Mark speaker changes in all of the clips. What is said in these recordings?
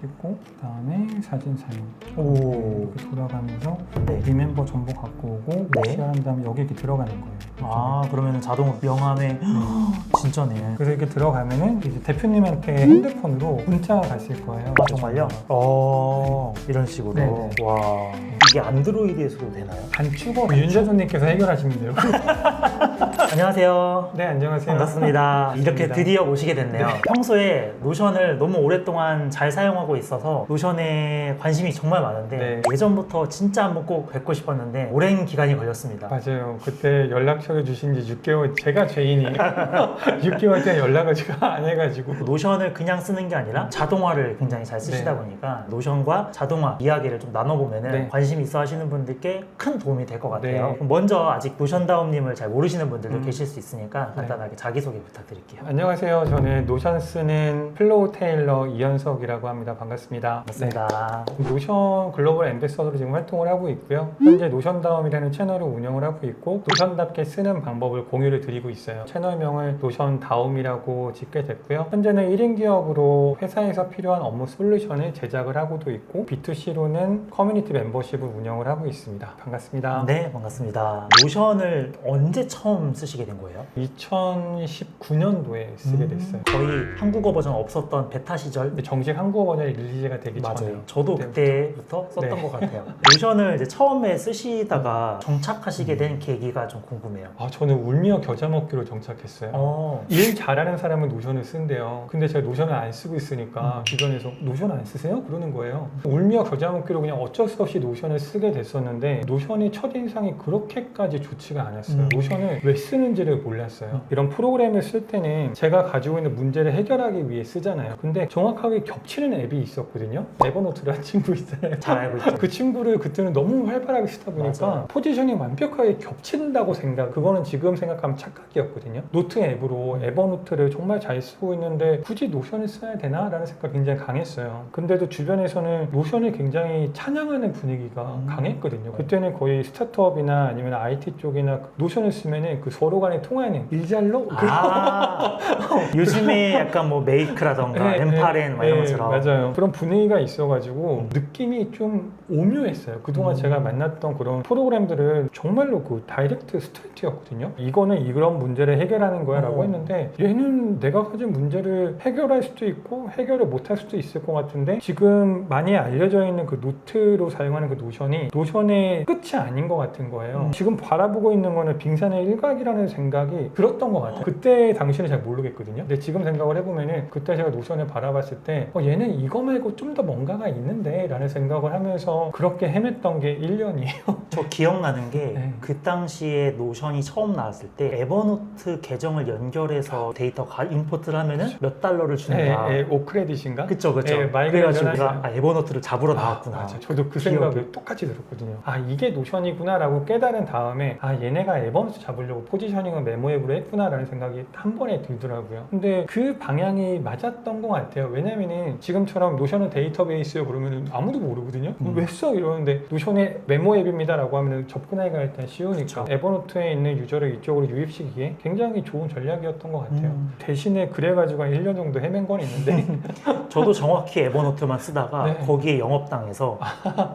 Speaker 1: 찍고 그다음에 사진 사용
Speaker 2: 오.
Speaker 1: 이렇게 돌아가면서
Speaker 2: 네.
Speaker 1: 리멤버 정보 갖고 오고
Speaker 2: 네.
Speaker 1: 시야한 다음에 여기 이렇게 들어가는 거예요.
Speaker 2: 아, 그러면 자동으로 명함에 진짜네.
Speaker 1: 그래서 이렇게 들어가면은 이제 대표님한테 핸드폰으로 문자가 갔을 거예요.
Speaker 2: 아, 정말요? 이런 식으로.
Speaker 1: 네네.
Speaker 2: 와. 이게 안드로이드에서도 되나요?
Speaker 1: 단축어 윤재선님께서 해결하시면 돼요.
Speaker 2: 안녕하세요.
Speaker 1: 네, 안녕하세요.
Speaker 2: 반갑습니다. 이렇게
Speaker 1: 반갑습니다.
Speaker 2: 드디어 오시게 됐네요. 평소에 노션을 너무 오랫동안 잘 사용하고 있어서 노션에 관심이 정말 많은데
Speaker 1: 네.
Speaker 2: 예전부터 진짜 한번 꼭 뵙고 싶었는데 오랜 기간이 걸렸습니다.
Speaker 1: 맞아요. 그때 연락처를 주신 지 6개월, 제가 죄인이에요. 6개월 동안 연락을 제가 안 해가지고.
Speaker 2: 노션을 그냥 쓰는 게 아니라 자동화를 굉장히 잘 쓰시다
Speaker 1: 네.
Speaker 2: 보니까 노션과 자동화 이야기를 좀 나눠보면
Speaker 1: 네.
Speaker 2: 관심 있어 하시는 분들께 큰 도움이 될 것 같아요.
Speaker 1: 네.
Speaker 2: 그럼 먼저 아직 노션다움님을 잘 모르시는 분들도 계실 수 있으니까 간단하게 자기소개 부탁드릴게요.
Speaker 1: 안녕하세요. 저는 노션 쓰는 플로우 테일러 이현석이라고 합니다. 반갑습니다.
Speaker 2: 반갑습니다.
Speaker 1: 네. 노션 글로벌 앰베서더로 지금 활동을 하고 있고요. 현재 노션다움이라는 채널을 운영을 하고 있고 노션답게 쓰는 방법을 공유를 드리고 있어요. 채널명을 노션다움이라고 짓게 됐고요. 현재는 1인 기업으로 회사에서 필요한 업무 솔루션을 제작을 하고도 있고 B2C로는 커뮤니티 멤버십을 운영을 하고 있습니다. 반갑습니다.
Speaker 2: 네, 반갑습니다. 노션을 언제 처음 쓰시게 된 거예요?
Speaker 1: 2019년도에 쓰게 됐어요.
Speaker 2: 거의 한국어 버전 없었던 베타 시절?
Speaker 1: 근데 정식 한국어 버전이 릴리즈가 되기 전에.
Speaker 2: 저도 그때부터 썼던
Speaker 1: 네.
Speaker 2: 것 같아요. 노션을 이제 처음에 쓰시다가 정착하시게 된 계기가 좀 궁금해요.
Speaker 1: 저는 울며 겨자 먹기로 정착했어요. 일 잘하는 사람은 노션을 쓴대요. 근데 제가 노션을 안 쓰고 있으니까 주변에서 노션 안 쓰세요? 그러는 거예요. 울며 겨자 먹기로 그냥 어쩔 수 없이 노션을 쓰게 됐었는데 노션의 첫인상이 그렇게까지 좋지가 않았어요. 노션을 왜 쓰는지를 몰랐어요. 이런 프로그램을 쓸 때는 제가 가지고 있는 문제를 해결하기 위해 쓰잖아요. 근데 정확하게 겹치는 앱이 있었거든요. 에버노트라는 친구 있잖아요.
Speaker 2: 잘 알고 있죠.
Speaker 1: 그 친구를 그때는 너무 활발하게 쓰다 보니까
Speaker 2: 맞아요.
Speaker 1: 포지션이 완벽하게 겹친다고 그거는 지금 생각하면 착각이었거든요. 노트 앱으로 에버노트를 정말 잘 쓰고 있는데 굳이 노션을 써야 되나? 라는 생각이 굉장히 강했어요. 근데도 주변에서는 노션을 굉장히 찬양하는 분위기가 강했거든요. 그때는 거의 스타트업이나 아니면 IT 쪽이나 노션을 쓰면은 그 서로 간에 통하는 일잘로?
Speaker 2: 요즘에 약간 뭐 메이크라던가 엠파렌 막 이런 것처럼.
Speaker 1: 맞아요. 그런 분위기가 있어가지고 느낌이 좀 오묘했어요. 그동안 제가 만났던 그런 프로그램들은 정말로 그 다이렉트 스트레이트였거든요. 이거는 이런 문제를 해결하는 거야 라고 했는데 얘는 내가 가진 문제를 해결할 수도 있고 해결을 못할 수도 있을 것 같은데 지금 많이 알려져 있는 그 노트로 사용하는 그 노션의 끝이 아닌 것 같은 거예요. 지금 바라보고 있는 거는 빙산의 일각이라는 생각이 들었던 것 같아요. 그때 당시는 잘 모르겠거든요. 근데 지금 생각을 해보면은 그때 제가 노션을 바라봤을 때 얘는 이거 말고 좀 더 뭔가가 있는데 라는 생각을 하면서 그렇게 헤맸던 게 1년이에요.
Speaker 2: 저 기억나는 게 그
Speaker 1: 네.
Speaker 2: 당시에 노션이 처음 나왔을 때 에버노트 계정을 연결해서 데이터 임포트를 하면은 몇 달러를 준다.
Speaker 1: 오크레딧인가?
Speaker 2: 그쵸.
Speaker 1: 마이그레이션
Speaker 2: 그래가지고
Speaker 1: 하잖아요.
Speaker 2: 내가 에버노트를 잡으러 나왔구나.
Speaker 1: 맞아. 저도 그
Speaker 2: 기억이.
Speaker 1: 생각을 똑같이 들었거든요. 이게 노션이구나 라고 깨달은 다음에 얘네가 에버노트 잡으려고 포지셔닝을 메모 앱으로 했구나 라는 생각이 한 번에 들더라고요. 근데 그 방향이 맞았던 것 같아요. 왜냐면은 지금처럼 노션은 데이터베이스요 그러면 아무도 모르거든요. 왜 써? 이러는데 노션의 메모 앱입니다 라고 하면 접근하기가 일단 쉬우니까
Speaker 2: 그쵸.
Speaker 1: 에버노트에 있는 유저를 이쪽으로 유입시키기에 굉장히 좋은 전략이었던 것 같아요. 대신에 그래가지고 한 1년 정도 헤맨 건 있는데
Speaker 2: 저도 정확히 에버노트만 쓰다가
Speaker 1: 네.
Speaker 2: 거기에 영업당해서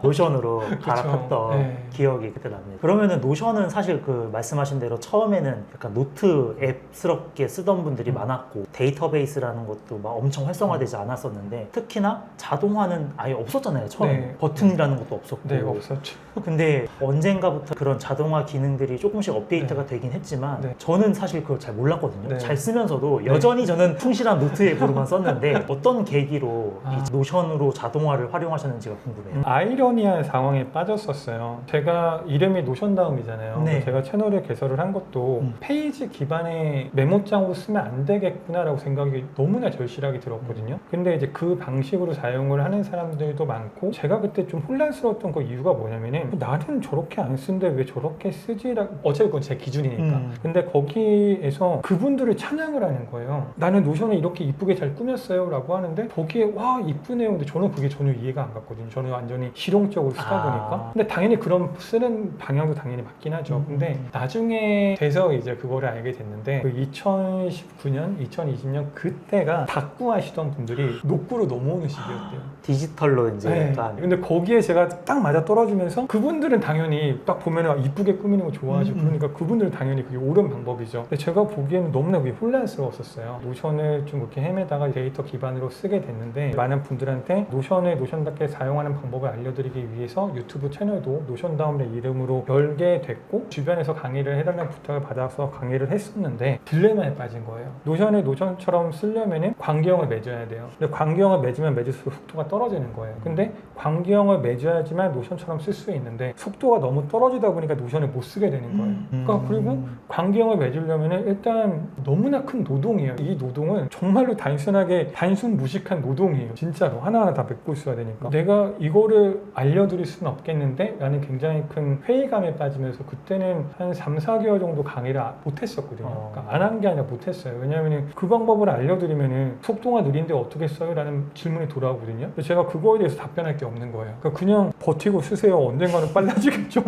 Speaker 2: 노션으로 갈아탔던
Speaker 1: 네.
Speaker 2: 기억이 그때 납니다. 그러면은 노션은 사실 그 말씀하신 대로 처음에는 약간 노트 앱스럽게 쓰던 분들이 많았고 데이터베이스라는 것도 막 엄청 활성화되지 않았었는데 특히나 자동화는 아예 없었잖아요. 처음에
Speaker 1: 네.
Speaker 2: 버튼이라는 것도 없었고.
Speaker 1: 네, 없었죠.
Speaker 2: 근데 언젠가부터 그런 자동화 기능들이 조금씩 업데이트가 되긴 했지만
Speaker 1: 네.
Speaker 2: 저는 사실 그걸 잘 몰랐거든요.
Speaker 1: 네.
Speaker 2: 잘 쓰면서도 여전히 저는 충실한 노트 앱으로만 썼는데 어떤 계기로 이 노션으로 자동화를 활용하셨는지가 궁금해요.
Speaker 1: 아이러니한 상황에 빠졌었어요. 제가 이름이 노션다움이잖아요.
Speaker 2: 네.
Speaker 1: 제가 채널을 개설을 한 것도 페이지 기반의 메모장으로 쓰면 안 되겠구나라고 생각이 너무나 절실하게 들었거든요. 근데 이제 그 방식으로 사용을 하는 사람들도 많고 제가 그때 좀 혼란스러웠던 그 이유가 뭐냐면은 나는 저렇게 안 쓰는데 왜 저렇게 쓰지라고 어차피 그건 제 기준이니까. 근데 거기에서 그분들을 찬양을 하는 거예요. 나는 노션을 이렇게 이쁘게 잘 꾸몄어요 라고 하는데 거기에 와 이쁘네요. 근데 저는 그게 전혀 이해가 안 갔거든요. 저는 완전히 실용적으로 쓰다 보니까. 근데 당연히 그런 쓰는 방향도 당연히 맞긴 하죠. 근데 나중에 나중에 돼서 이제 그거를 알게 됐는데 그 2019년, 2020년 그때가 닭구 하시던 분들이 녹구로 넘어오는 시기였대요.
Speaker 2: 디지털로 이제
Speaker 1: 네.
Speaker 2: 약간
Speaker 1: 근데 거기에 제가 딱 맞아 떨어지면서 그분들은 당연히 딱 보면은 이쁘게 꾸미는 거 좋아하시고 그러니까 그분들은 당연히 그게 옳은 방법이죠. 근데 제가 보기에는 너무나 그게 혼란스러웠었어요. 노션을 좀 그렇게 헤매다가 데이터 기반으로 쓰게 됐는데 많은 분들한테 노션을 노션답게 사용하는 방법을 알려드리기 위해서 유튜브 채널도 노션다움의 이름으로 열게 됐고 주변에서 강의를 해달라는 부탁을 받아서 강의를 했었는데 딜레마에 빠진 거예요. 노션을 노션처럼 쓰려면은 광기형을 맺어야 돼요. 근데 광기형을 맺으면 맺을수록 속도가 떨어지는 거예요. 근데 광기형을 맺어야지만 노션처럼 쓸 수 있는데 속도가 너무 떨어지다 보니까 노션을 못 쓰게 되는 거예요. 그러니까 그리고 광기형을 맺으려면은 일단 너무나 큰 노동이에요. 이 노동은 정말로 단순하게 단순 무식한 노동이에요. 진짜로 하나하나 다 맺고 있어야 되니까 내가 이거를 알려드릴 수는 없겠는데 라는 굉장히 큰 회의감에 빠지면서 그때는 한 3, 4개월 정도 강의를 못 했었거든요. 그러니까 안 한 게 아니라 못 했어요. 왜냐하면 그 방법을 알려드리면은 속도가 느린데 어떻게 써요? 라는 질문이 돌아오거든요. 근데 제가 그거에 대해서 답변할 게 없는 거예요. 그러니까 그냥 버티고 쓰세요. 언젠가는 빨라지겠죠.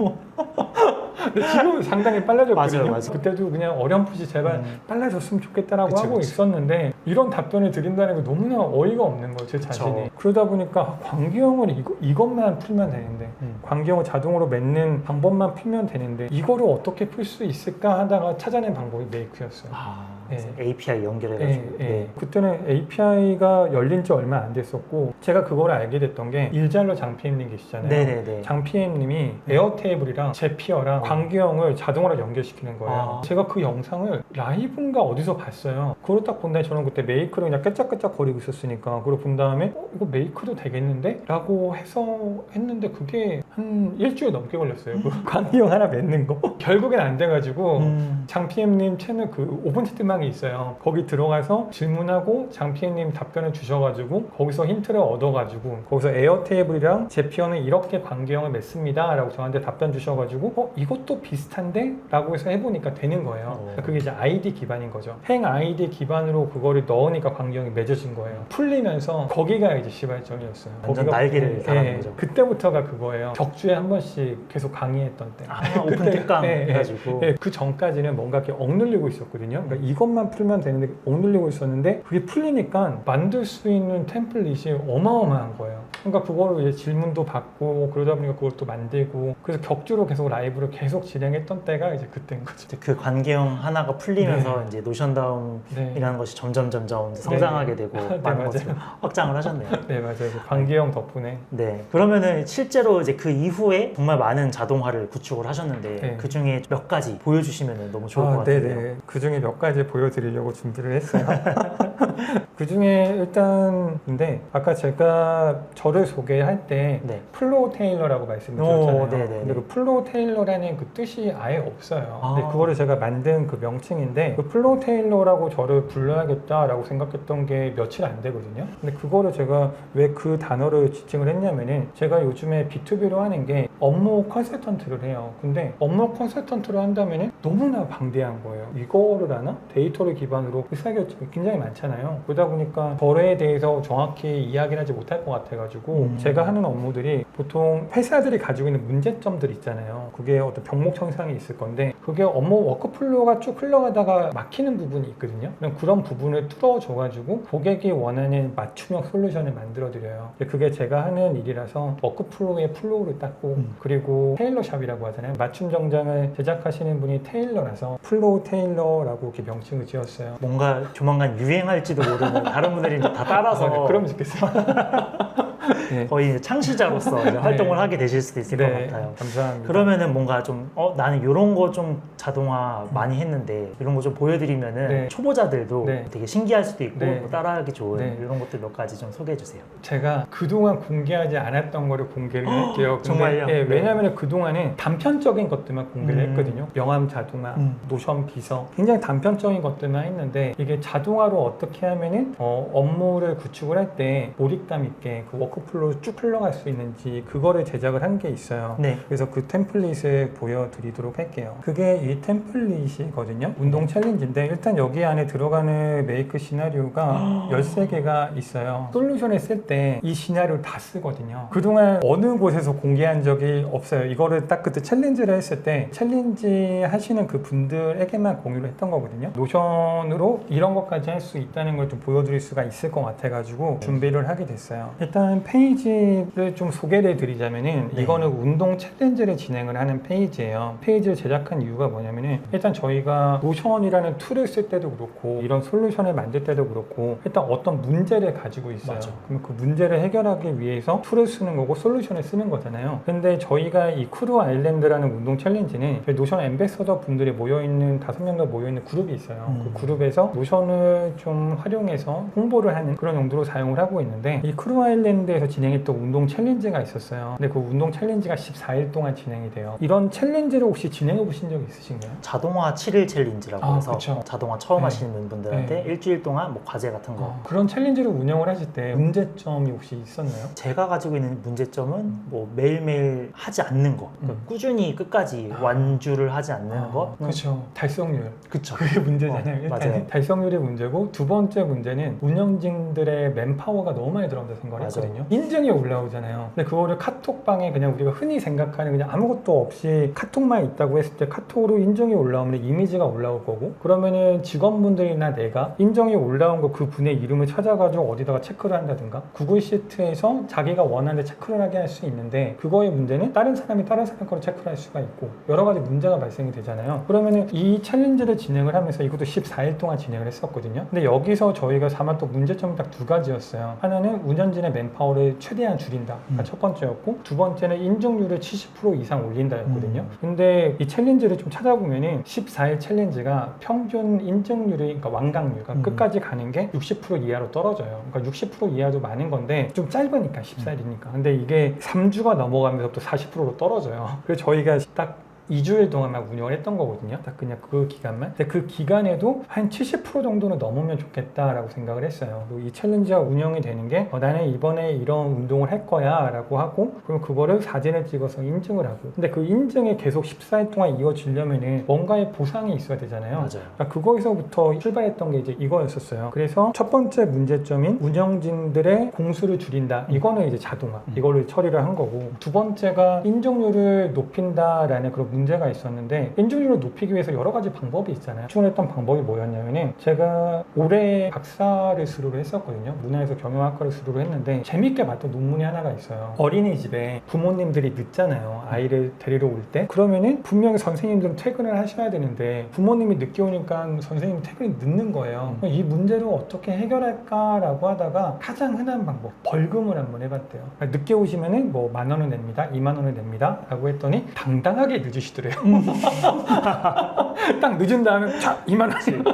Speaker 1: 근데 지금은 상당히 빨라졌거든요.
Speaker 2: 맞아요.
Speaker 1: 그때도 그냥 어렴풋이 제발 빨라졌으면 좋겠다라고
Speaker 2: 그쵸,
Speaker 1: 하고
Speaker 2: 그쵸.
Speaker 1: 있었는데 이런 답변을 드린다는 게 너무나 어이가 없는 거예요. 제 자신이. 그러다 보니까 광기형을 이것만 풀면 되는데 광기형을 자동으로 맺는 방법만 풀면 되는데 이거를 어떻게 풀 수 있을까 하다가 찾아낸 방법이 메이크였어요. 네.
Speaker 2: API 연결해가지고
Speaker 1: 네. 그때는 API가 열린 지 얼마 안 됐었고 제가 그걸 알게 됐던 게 일잘로 장PM님 계시잖아요.
Speaker 2: 네네네.
Speaker 1: 장PM님이 에어테이블이랑 제피어랑 광기형을 자동으로 연결시키는 거예요. 제가 그 영상을 라이브인가 어디서 봤어요. 그걸 딱 본 다음에 저는 그때 메이크를 그냥 깨짝깨짝 거리고 있었으니까 그걸 본 다음에 이거 메이크도 되겠는데? 라고 해서 했는데 그게 한 일주일 넘게 걸렸어요. 그 광기형 하나 맺는 거. 결국엔 안 돼가지고 장PM님 채널 그 오픈 채팅방이 있어요. 거기 들어가서 질문하고 장PM님 답변을 주셔가지고 거기서 힌트를 얻어가지고 거기서 에어테이블이랑 제피어는 이렇게 광기형을 맺습니다 라고 저한테 답변 주셔가지고 이것도 비슷한데? 라고 해서 해보니까 되는 거예요. 그러니까 그게 이제 아이디 기반인 거죠. 행 아이디 기반으로 그거를 넣으니까 광기형이 맺어진 거예요. 풀리면서 거기가 이제 시발점이었어요.
Speaker 2: 완전
Speaker 1: 거기가
Speaker 2: 날개를 달아는 거죠.
Speaker 1: 그때부터가 그거예요. 격주에 한 번씩 계속 강의했던 때.
Speaker 2: 오픈 특강 해가지고
Speaker 1: 그 전까지는 뭔가 이렇게 억눌리고 있었거든요. 그러니까 이것만 풀면 되는데 억눌리고 있었는데 그게 풀리니까 만들 수 있는 템플릿이 어마어마한 거예요. 그러니까 그거를 이제 질문도 받고 그러다 보니까 그걸 또 만들고 그래서 격주로 계속 라이브를 계속 진행했던 때가 이제 그때인 거죠.
Speaker 2: 그 관계형 하나가 풀리면서 이제 노션다움이라는 것이 점점 성장하게 되고 많은 것을 확장을 하셨네요.
Speaker 1: 네, 맞아요. 관계형 덕분에.
Speaker 2: 네. 그러면은 실제로 이제 그 이후에 정말 많은 자동화를 구축을 하셨는데 그 중에 몇 가지 보여주시면 너무 좋을 것 같아요.
Speaker 1: 네네. 그 중에 몇 가지 보여드리려고 준비를 했어요. 그 중에 일단 근데 아까 제가 저를 소개할 때 플로우 테일러라고 말씀드렸잖아요. 근데 그 플로우 테일러라는 그 뜻이 아예 없어요. 근데 그거를 제가 만든 그 명칭인데 그 플로우 테일러라고 저를 불러야겠다라고 생각했던 게 며칠 안 되거든요. 근데 그거를 제가 왜 그 단어를 지칭을 했냐면은 제가 요즘에 B2B로 하는 게 업무 컨설턴트를 해요. 근데 업무 컨설턴트를 한다면은 너무나 방대한 거예요. 이거를 하나? 데이터를 기반으로 의사결정이 굉장히 많잖아요. 그러다 보니까 저에 대해서 정확히 이야기를 하지 못할 것 같아가지고 제가 하는 업무들이 보통 회사들이 가지고 있는 문제점들 있잖아요. 그게 어떤 병목 현상이 있을 건데 그게 업무 워크플로우가 쭉 흘러가다가 막히는 부분이 있거든요. 그런 부분을 뚫어줘가지고 고객이 원하는 맞춤형 솔루션을 만들어드려요. 그게 제가 하는 일이라서 워크플로우의 플로우를 땄고 그리고 테일러샵이라고 하잖아요. 맞춤 정장을 제작하시는 분이 테일러라서 플로우 테일러라고 이렇게 명칭을 지었어요.
Speaker 2: 뭔가 조만간 유행할지도 모르는 다른 분들이 이제 다 따라서
Speaker 1: 그러면 좋겠어요.
Speaker 2: 거의 이제 창시자로서 이제 활동을 하게 되실 수도 있을 것 같아요.
Speaker 1: 감사합니다.
Speaker 2: 그러면은 뭔가 좀 나는 이런 거 좀 자동화 많이 했는데 이런 거 좀 보여드리면은 초보자들도 되게 신기할 수도 있고 뭐 따라하기 좋은 이런 것들 몇 가지 좀 소개해 주세요.
Speaker 1: 제가 그동안 공개하지 않았던 거를 공개를 할게요.
Speaker 2: 정말요?
Speaker 1: 왜냐하면 그동안은 단편적인 것들만 공개를 했거든요. 명함 자동화, 노션 비서 굉장히 단편적인 것들만 했는데 이게 자동화로 어떻게 하면은 업무를 구축을 할 때 몰입감 있게 그 워크플로우 쭉 흘러갈 수 있는지 그거를 제작을 한 게 있어요.
Speaker 2: 네.
Speaker 1: 그래서 그 템플릿을 보여드리도록 할게요. 그게 이 템플릿이거든요. 운동 챌린지인데 일단 여기 안에 들어가는 메이크 시나리오가 13개가 있어요. 솔루션을 쓸 때 이 시나리오를 다 쓰거든요. 그동안 어느 곳에서 공개한 적이 없어요. 이거를 딱 그때 챌린지를 했을 때 챌린지 하시는 그 분들에게만 공유를 했던 거거든요. 노션으로 이런 것까지 할 수 있다는 걸 좀 보여드릴 수가 있을 것 같아가지고 준비를 하게 됐어요. 일단 페이지를 좀 소개를 드리자면은
Speaker 2: 네.
Speaker 1: 이거는 운동 챌린지를 진행을 하는 페이지예요. 페이지를 제작한 이유가 뭐냐면은 일단 저희가 노션이라는 툴을 쓸 때도 그렇고 이런 솔루션을 만들 때도 그렇고 일단 어떤 문제를 가지고 있어요.
Speaker 2: 맞아.
Speaker 1: 그러면 그 문제를 해결하기 위해서 툴을 쓰는 거고 솔루션을 쓰는 거잖아요. 근데 저희가 이 크루 아일랜드라는 운동 챌린지는 저희 노션 앰베서더 분들이 모여있는 5명 더 모여있는 그룹이 있어요. 그 그룹에서 노션을 좀 활용해서 홍보를 하는 그런 용도로 사용을 하고 있는데 이 크루 아일랜드에서 진행했던 운동 챌린지가 있었어요. 근데 그 운동 챌린지가 14일 동안 진행이 돼요. 이런 챌린지를 혹시 진행해 보신 적 있으신가요?
Speaker 2: 자동화 7일 챌린지라고
Speaker 1: 아,
Speaker 2: 해서
Speaker 1: 그쵸.
Speaker 2: 자동화 처음
Speaker 1: 네.
Speaker 2: 하시는 분들한테
Speaker 1: 네.
Speaker 2: 일주일 동안 뭐 과제 같은 거.
Speaker 1: 그런 챌린지를 운영을 하실 때 문제점이 혹시 있었나요?
Speaker 2: 제가 가지고 있는 문제점은 뭐 매일매일 하지 않는 거, 그러니까 꾸준히 끝까지 완주를 하지 않는 거.
Speaker 1: 그렇죠. 달성률.
Speaker 2: 그쵸.
Speaker 1: 그게 문제잖아요. 일단
Speaker 2: 맞아요.
Speaker 1: 달성률이 문제고 두 번째 문제는 운영진들의 맨파워가 너무 많이 들어간다고 생각을
Speaker 2: 맞아요.
Speaker 1: 했거든요. 인증이 올라오잖아요. 근데 그거를 카톡방에 그냥 우리가 흔히 생각하는 그냥 아무것도 없이 카톡만 있다고 했을 때 카톡으로 인증이 올라오면 이미지가 올라올 거고 그러면은 직원분들이나 내가 인정이 올라온 거 그 분의 이름을 찾아가지고 어디다가 체크를 한다든가 구글 시트에서 자기가 원하는 데 체크를 하게 할 수 있는데 그거의 문제는 다른 사람이 다른 사람 거를 체크를 할 수가 있고 여러 가지 문제가 발생이 되잖아요. 그러면은 이 챌린지를 진행을 하면서 이것도 14일 동안 진행을 했었거든요. 근데 여기서 저희가 삼았던 문제점이 딱 두 가지였어요. 하나는 운영진의 맨파워를 최대한 줄인다. 첫 번째였고 두 번째는 인증률을 70% 이상 올린다였거든요. 근데 이 챌린지를 좀 찾아보면은 14일 챌린지가 평균 인증률이 그러니까 완강률 그러니까 끝까지 가는 게 60% 이하로 떨어져요. 그러니까 60% 이하도 많은 건데 좀 짧으니까 14일이니까. 근데 이게 3주가 넘어가면서부터 40%로 떨어져요. 그래서 저희가 딱 2주일 동안만 운영을 했던 거거든요. 딱 그냥 그 기간만. 근데 그 기간에도 한 70% 정도는 넘으면 좋겠다라고 생각을 했어요. 그리고 이 챌린지가 운영이 되는 게 나는 이번에 이런 운동을 할 거야 라고 하고 그럼 그거를 사진을 찍어서 인증을 하고 근데 그 인증이 계속 14일 동안 이어지려면은 뭔가의 보상이 있어야 되잖아요.
Speaker 2: 맞아요.
Speaker 1: 그러니까 그거에서부터 출발했던 게 이제 이거였었어요. 그래서 첫 번째 문제점인 운영진들의 공수를 줄인다. 이거는 이제 자동화. 이거를 처리를 한 거고 두 번째가 인증률을 높인다라는 그런 문제가 있었는데 인증률을 높이기 위해서 여러 가지 방법이 있잖아요. 추천했던 방법이 뭐였냐면은 제가 올해 박사를 수료를 했었거든요. 문화에서 경영학과를 수료를 했는데 재밌게 봤던 논문이 하나가 있어요. 어린이집에 부모님들이 늦잖아요. 아이를 데리러 올 때. 그러면은 분명히 선생님들은 퇴근을 하셔야 되는데 부모님이 늦게 오니까 선생님 퇴근이 늦는 거예요. 이 문제를 어떻게 해결할까라고 하다가 가장 흔한 방법 벌금을 한번 해봤대요. 늦게 오시면은 뭐 10,000원을 냅니다. 20,000원을 냅니다. 라고 했더니 당당하게 늦으시더래요. 딱 늦은 다음에 자 20,000원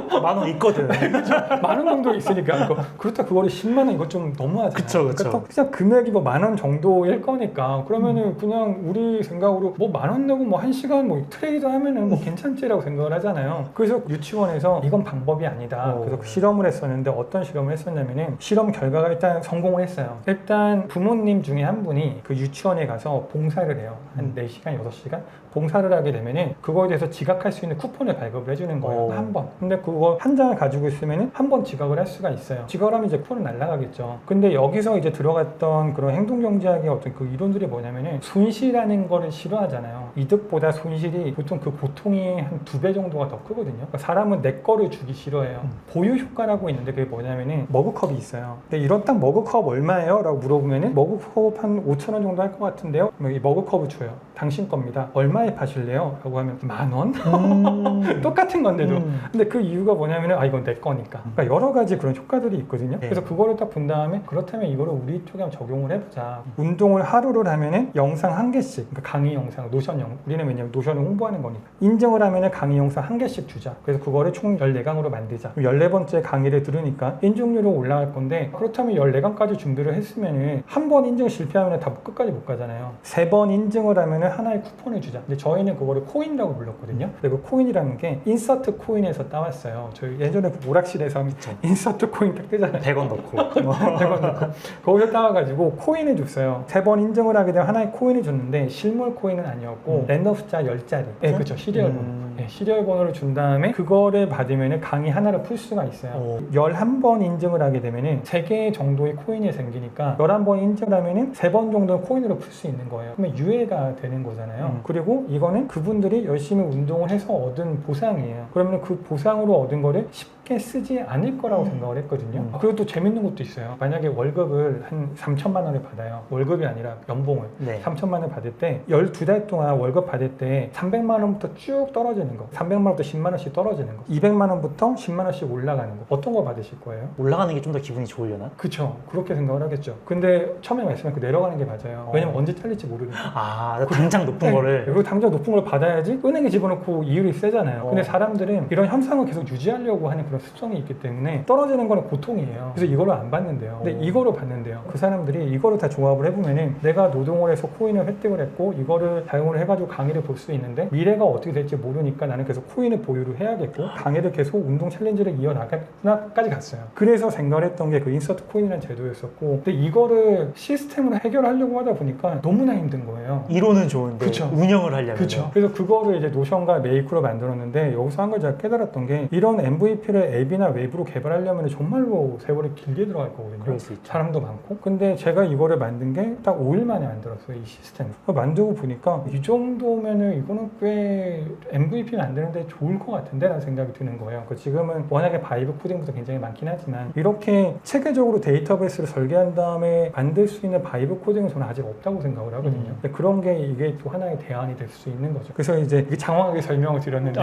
Speaker 2: 10,000원 있거든.
Speaker 1: 10,000원 정도 있으니까 그렇다 그거를 10,000원 이거 좀 너무하잖아요.
Speaker 2: 그쵸, 그쵸.
Speaker 1: 그러니까 그냥 금액이 뭐 10,000원 정도일 거니까 그러면은 그냥 우리 생각으로 뭐 10,000원 내고 뭐 1시간 뭐 트레이드 하면은 뭐 괜찮지라고 생각을 하잖아요. 그래서 유치원에서 이건 방법이 아니다. 그래서 그 실험을 했었는데 어떤 실험을 했었냐면은 실험 결과가 일단 성공을 했어요. 일단 부모님 중에 한 분이 그 유치원에 가서 봉사를 해요. 한 4시간, 6시간 봉사를 하게 되면은 그거에 대해서 지각할 수 있는 쿠폰을 발급을 해주는 거예요. 한 번. 근데 그거 한 장을 가지고 있으면은 한 번 지각을 할 수가 있어요. 지각을 하면 이제 쿠폰은 날아가겠죠. 근데 여기서 이제 들어갔던 그런 행동경제학의 어떤 그 이론들이 뭐냐면은 손실이라는 거를 싫어하잖아요. 이득보다 손실이 보통 그 보통이 한 2배 정도가 더 크거든요. 그러니까 사람은 내 거를 주기 싫어해요. 보유 효과라고 있는데 그게 뭐냐면은 머그컵이 있어요. 근데 이런 딱 머그컵 얼마예요? 라고 물어보면은 머그컵 한 5,000원 정도 할 것 같은데요? 이 머그컵을 줘요. 당신 겁니다. 얼마에 파실래요? 라고 하면 10,000원? 똑같은 건데도. 근데 그 이유가 뭐냐면은 이건 내 거니까. 그러니까 여러 가지 그런 효과들이 있거든요.
Speaker 2: 네.
Speaker 1: 그래서 그거를 딱 본 다음에 그렇다면 이거를 우리 쪽에 한번 적용을 해보자. 운동을 하루를 하면은 영상 1개씩, 그러니까 강의 영상, 노션 영상. 우리는 왜냐면 노션을 홍보하는 거니까. 인증을 하면은 강의 영상 1개씩 주자. 그래서 그거를 총 14강으로 만들자. 14번째 강의를 들으니까 인증률이 올라갈 건데 그렇다면 14강까지 준비를 했으면은 한 번 인증 실패하면 다 끝까지 못 가잖아요. 3번 인증을 하면은 하나의 쿠폰을 주자. 근데 저희는 그거를 코인이라고 불렀거든요. 근데 그 코인이 코인이라는 게 인서트 코인에서 따왔어요. 저희 예전에 그 오락실에서 인서트 코인 딱 뜨잖아요.
Speaker 2: 100원 넣고
Speaker 1: 100원 넣고 거기서 따와가지고 코인을 줬어요. 3번 인증을 하게 되면 하나의 코인을 줬는데 실물 코인은 아니었고 랜덤 숫자 10자리 그렇죠. 시리얼 번호. 시리얼 번호를 준 다음에 그거를 받으면 강의 하나를 풀 수가 있어요. 11번 인증을 하게 되면 3개 정도의 코인이 생기니까 11번 인증을 하면 3번 정도는 코인으로 풀 수 있는 거예요. 그러면 유예가 되는 거잖아요. 그리고 이거는 그분들이 열심히 운동을 해서 얻은 보상이에요. 그러면 그 보상으로 얻은 거를 쉽게 쓰지 않을 거라고 생각을 했거든요. 그리고 또 재밌는 것도 있어요. 만약에 월급을 한 3천만 원을 받아요. 월급이 아니라 연봉을 3천만 원을 받을 때 12달 동안 월급 받을 때 300만 원부터 쭉 떨어지는 거, 300만 원부터 10만 원씩 떨어지는 거, 200만 원부터 10만 원씩 올라가는 거, 어떤 거 받으실 거예요?
Speaker 2: 올라가는 게 좀 더 기분이 좋으려나?
Speaker 1: 그쵸, 그렇게 생각을 하겠죠. 근데 처음에 말씀한 그 내려가는 게 맞아요. 왜냐면 언제 잘릴지 모르니까.
Speaker 2: 당장 높은 거를.
Speaker 1: 그리고 당장 높은 걸 받아야지 은행에 집어넣고 이율이 세잖아요. 근데 사람들은 이런 현상을 계속 유지하려고 하는 그런 습성이 있기 때문에 떨어지는 거는 고통이에요. 그래서 이거를 안 받는데요. 근데 이거를 받는데요. 그 사람들이 이거를 다 조합을 해보면은 내가 노동을 해서 코인을 획득을 했고 이거를 사용을 해가지고 강의를 볼 수 있는데 미래가 어떻게 될지 모르니까 나는 계속 코인을 보유를 해야겠고 강의를 계속 운동 챌린지를 이어나가까지 갔어요. 그래서 생각을 했던 게 그 인서트 코인이라는 제도였었고 근데 이거를 시스템으로 해결하려고 하다 보니까 너무나 힘든 거예요.
Speaker 2: 이론은 좋은데
Speaker 1: 그쵸.
Speaker 2: 운영을 하려면.
Speaker 1: 그렇죠. 그래서 그거를 이제 노션과 메이크로 만들었는데 여기서 한 걸 제가 깨달았던 게 이런 MVP를 앱이나 웹으로 개발하려면 정말로 세월이 길게 들어갈 거거든요.
Speaker 2: 그럴 수 있죠.
Speaker 1: 사람도 많고. 근데 제가 이거를 만든 게 딱 5일 만에 만들었어요. 이 시스템. 만들고 보니까 이 정도면은 이거는 꽤 MVP 만드는데 좋을 것 같은데 라는 생각이 드는 거예요. 지금은 워낙에 바이브 코딩부터 굉장히 많긴 하지만 이렇게 체계적으로 데이터베이스를 설계한 다음에 만들 수 있는 바이브 코딩은 저는 아직 없다고 생각을 하거든요. 근데 그런 게 이게 또 하나의 대안이 될 수 있는 거죠. 그래서 이제 장황하게 설명을 드렸는데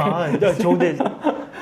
Speaker 2: 저 근데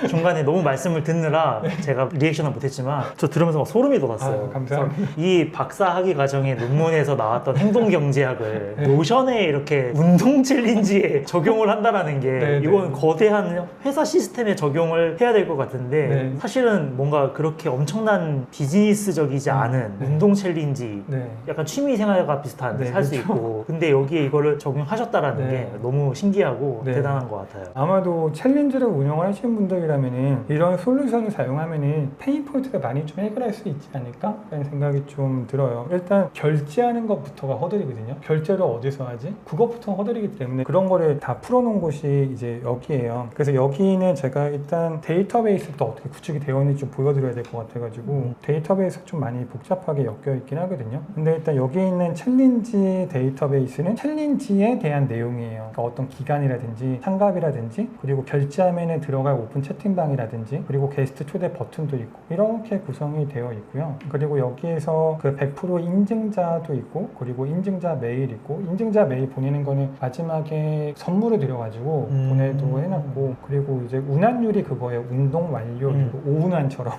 Speaker 2: 중간에 너무 말씀을 듣느라 제가 리액션을 못했지만 저 들으면서 막 소름이 돋았어요.
Speaker 1: 감사합니다.
Speaker 2: 이 박사 학위 과정의 논문에서 나왔던 행동경제학을 노션에 이렇게 운동 챌린지에 적용을 한다라는 게 이건 거대한 회사 시스템에 적용을 해야 될 것 같은데 사실은 뭔가 그렇게 엄청난 비즈니스적이지 않은 운동 챌린지 약간 취미생활과 비슷한 할 수 있고 근데 여기에 이거를 적용하셨다라는 게 너무 신기하고 대단한 것 같아요.
Speaker 1: 아마도 챌린지를 운영하시는 분들이라면은 이런 솔루션을 사용하면은 페인 포인트를 많이 좀 해결할 수 있지 않을까? 라는 생각이 좀 들어요. 일단 결제하는 것부터가 허들이거든요. 결제를 어디서 하지? 그것부터 허들이기 때문에 그런 거를 다 풀어놓은 곳이 이제 여기예요. 그래서 여기는 제가 일단 데이터베이스부터 어떻게 구축이 되어 있는지 좀 보여드려야 될 것 같아가지고 데이터베이스가 좀 많이 복잡하게 엮여 있긴 하거든요. 근데 일단 여기 있는 챌린지 데이터베이스는 챌린지에 대한 내용이에요. 그러니까 어떤 기간이라든지 상갑이라든지 그리고 결제하면 들어갈 오픈 채팅방이라든지 그리고 게스트 초대 버튼도 있고 이렇게 구성이 되어 있고요. 그리고 여기에서 그 100% 인증자도 있고 그리고 인증자 메일 있고 인증자 메일 보내는 거는 마지막에 선물을 드려가지고 보내도 해놨고 그리고 이제 운환율이 그거예요. 운동 완료율 5운환처럼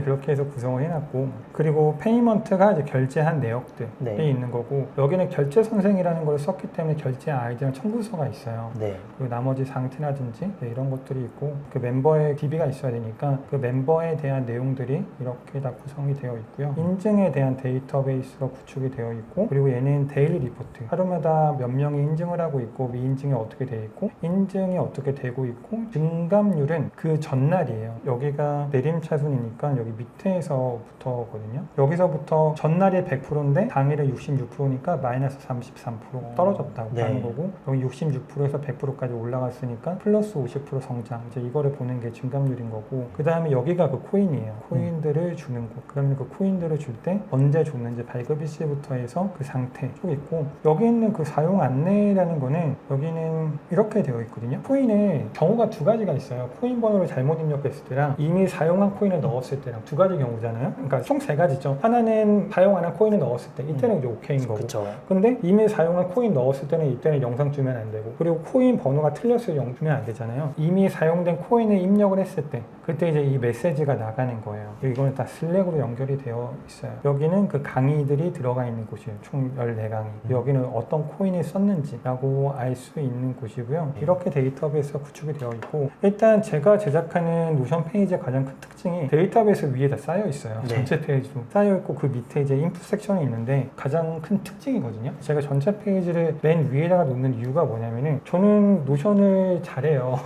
Speaker 1: 그렇게 해서 구성을 해놨고 그리고 페이먼트가 이제 결제한 내역들이 있는 거고 여기는 결제 선생이라는 걸 썼기 때문에 결제 아이디랑 청구서가 있어요. 그리고 나머지 상태라든지 이런 것들이 있고 그 멤버의 DB가 있어야 되니까 그 멤버에 대한 내용들이 이렇게 다 구성이 되어 있고요. 인증에 대한 데이터베이스가 구축이 되어 있고 그리고 얘는 데일리 리포트 하루마다 몇 명이 인증을 하고 있고 미인증이 어떻게 되어 있고 인증이 어떻게 되고 있고 증감률은 그 전날이에요. 여기가 내림차순이니까 여기 밑에서부터거든요. 여기서부터 전날이 100%인데 당일에 66%니까 마이너스 33% 떨어졌다고 하는 거고 여기 66%에서 100%까지 올라갔으니까 플러스 50% 성장 이제 이거를 보는 게 증감률인 거고 그 다음에 여기가 그 코인이에요. 코인들을 주는 곳. 그러면 그 코인들을 줄 때 언제 줬는지 발급일 시부터 해서 그 상태 쭉 있고 여기 있는 그 사용 안내라는 거는 여기는 이렇게 되어 있거든요. 코인에 경우가 두 가지가 있어요. 코인 번호를 잘못 입력했을 때랑 이미 사용한 코인을 넣었을 때랑 두 가지 경우잖아요. 그러니까 총 세 가지죠. 하나는 사용 안 한 코인을 넣었을 때 이때는 이제 오케이인 거고 근데 이미 사용한 코인 넣었을 때는 이때는 영상 주면 안 되고 그리고 코인 번호가 틀렸을 때 주면 안 되잖아요. 이미 사용된 코인을 입력을 했을 때 그때 이제 이 메시지가 나가는 거예요. 이거는 다 슬랙으로 연결이 되어 있어요. 여기는 그 강의들이 들어가 있는 곳이에요. 총 14강의. 여기는 어떤 코인을 썼는지 라고 알 수 있는 곳이고요. 이렇게 데이터 데이터베이스가 구축이 되어 있고 일단 제가 제작하는 노션 페이지의 가장 큰 특징이 데이터베이스 위에다 쌓여 있어요.
Speaker 2: 네.
Speaker 1: 전체 페이지로 쌓여 있고 그 밑에 이제 인풋 섹션이 있는데 가장 큰 특징이거든요. 제가 전체 페이지를 맨 위에다가 놓는 이유가 뭐냐면은 저는 노션을 잘해요.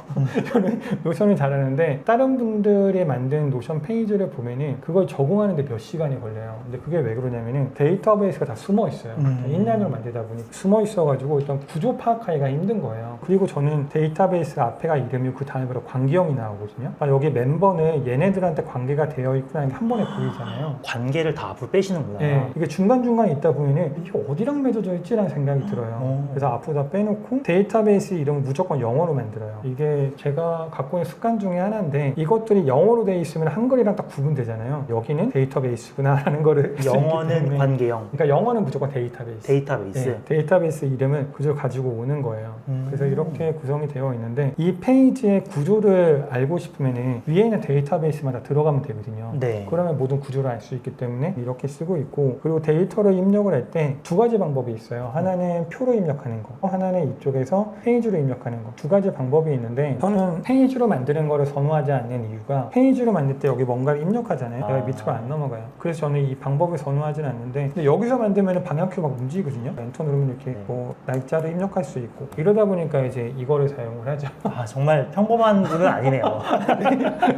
Speaker 1: 저는 노션을 잘하는데 다른 분들이 만든 노션 페이지를 보면은 그걸 적응하는데 몇 시간이 걸려요. 근데 그게 왜 그러냐면은 데이터베이스가 다 숨어 있어요. 인라인으로 만들다 보니 숨어 있어가지고 일단 구조 파악하기가 힘든 거예요. 그리고 저는 데이터베이스 앞에가 이름이고 그 다음에 바로 관계형이 나오거든요. 아, 여기 멤버는 얘네들한테 관계가 되어 있구나 한 번에 보이잖아요.
Speaker 2: 관계를 다 앞으로 빼시는구나.
Speaker 1: 네, 이게 중간중간에 있다 보면은 이게 어디랑 맺어져 있지라는 생각이 들어요. 그래서 앞으로 다 빼놓고 데이터베이스 이름을 무조건 영어로 만들어요. 이게 제가 갖고 있는 습관 중에 하나인데 이것들이 영어로 돼 있으면 한글이랑 딱 구분되잖아요. 여기는 데이터베이스구나 라는 거를
Speaker 2: 영어는 관계형,
Speaker 1: 그러니까 영어는 무조건 데이터베이스.
Speaker 2: 데이터베이스.
Speaker 1: 네, 데이터베이스 이름을 그저 가지고 오는 거예요. 그래서 이렇게 구성이 되어 있는데 이 페이지의 구조를 알고 싶으면 위에 있는 데이터베이스마다 들어가면 되거든요.
Speaker 2: 네.
Speaker 1: 그러면 모든 구조를 알 수 있기 때문에 이렇게 쓰고 있고 그리고 데이터를 입력을 할 때 두 가지 방법이 있어요. 하나는 표로 입력하는 거, 하나는 이쪽에서 페이지로 입력하는 거. 두 가지 방법이 있는데 저는 페이지로 만드는 거를 선호하지 않는 이유가 페이지로 만들 때 여기 뭔가를 입력하잖아요. 내가 밑으로 안 넘어가요. 그래서 저는 이 방법을 선호하지는 않는데 근데 여기서 만들면 방향키가 막 움직이거든요. 엔터 누르면 이렇게 뭐 날짜를 입력할 수 있고 이러다 보니까 이제 이거를 사용을 하죠.
Speaker 2: 아, 정말 평범한 분은 아니네요.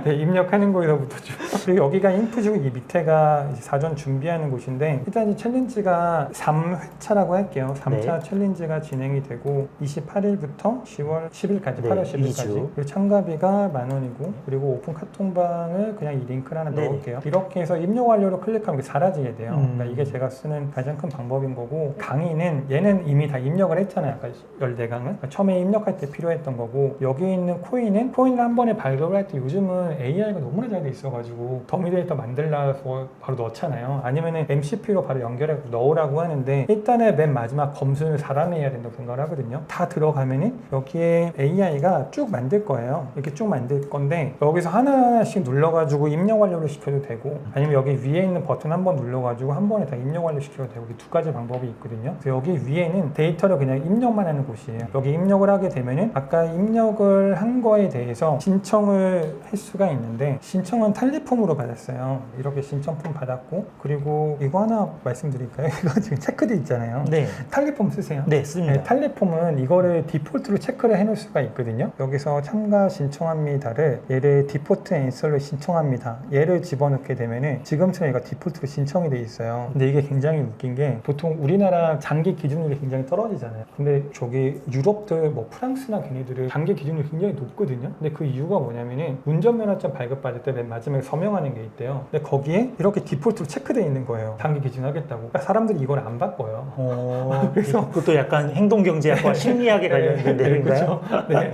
Speaker 1: 네, 입력하는 거에서부터 좀. 그리고 여기가 인풋이고 이 밑에가 이제 사전 준비하는 곳인데 일단 이 챌린지가 3회차라고 할게요. 3차
Speaker 2: 네.
Speaker 1: 챌린지가 진행이 되고 28일부터 10월 10일까지
Speaker 2: 네,
Speaker 1: 8월 10일까지
Speaker 2: 2주.
Speaker 1: 그리고 참가비가 10,000원이고 그리고 오픈 카톡방을 그냥 이 링크를 하나
Speaker 2: 네.
Speaker 1: 넣을게요. 이렇게 해서 입력 완료를 클릭하면 그게 사라지게 돼요. 그러니까 이게 제가 쓰는 가장 큰 방법인 거고 강의는 얘는 이미 다 입력을 했잖아요. 아까 14강은 그러니까 처음에 입력할 때 필요했던 거고 여기 있는 코인을 한 번에 발급을 할 때 요즘은 AI가 너무나 잘 돼 있어가지고 더미 데이터 만들라서 바로 넣잖아요. 아니면은 MCP로 바로 연결해 넣으라고 하는데 일단은 맨 마지막 검수는 사람이 해야 된다고 생각을 하거든요. 다 들어가면은 여기에 AI가 쭉 만들 거예요. 이렇게 쭉 만들 건데 여기서 하나씩 눌러가지고 입력 완료를 시켜도 되고 아니면 여기 위에 있는 버튼 한 번 눌러가지고 한 번에 다 입력 완료 시켜도 되고 이 두 가지 방법이 있거든요. 그래서 여기 위에는 데이터를 그냥 입력만 하는 곳이에요. 여기 입력을 하게 되면은 아까 입력을 한 거에 대해서 신청을 할 수가 있는데 신청은 탈리폼으로 받았어요. 이렇게 신청폼 받았고 그리고 이거 하나 말씀드릴까요? 이거 지금 체크돼 있잖아요.
Speaker 2: 네.
Speaker 1: 탈리폼 쓰세요?
Speaker 2: 네, 씁니다.
Speaker 1: 네, 탈리폼은 이거를 디폴트로 체크를 해놓을 수가 있거든요. 여기서 참가 신청합니다를 얘를 디폴트 앤서로 신청합니다. 얘를 집어넣게 되면은 지금처럼 얘가 디폴트로 신청이 돼 있어요. 근데 이게 굉장히 웃긴 게 보통 우리나라 장기 기준율이 굉장히 떨어지잖아요. 근데 저기 유럽들 뭐 프랑스나 걔네들은 장기 기준율이 굉장히 높거든요. 근데 그 이유가 뭐냐면은 운전면허증 발급받을 때 맨 마지막에 서명하는 게 있대요. 근데 거기에 이렇게 디폴트로 체크돼 있는 거예요. 장기 기준 하겠다고. 그러니까 사람들이 이걸 안 바꿔요.
Speaker 2: 그래서 그것도 약간 행동경제학과 심리학에 관련된 내용인가요?
Speaker 1: 그렇죠. 네.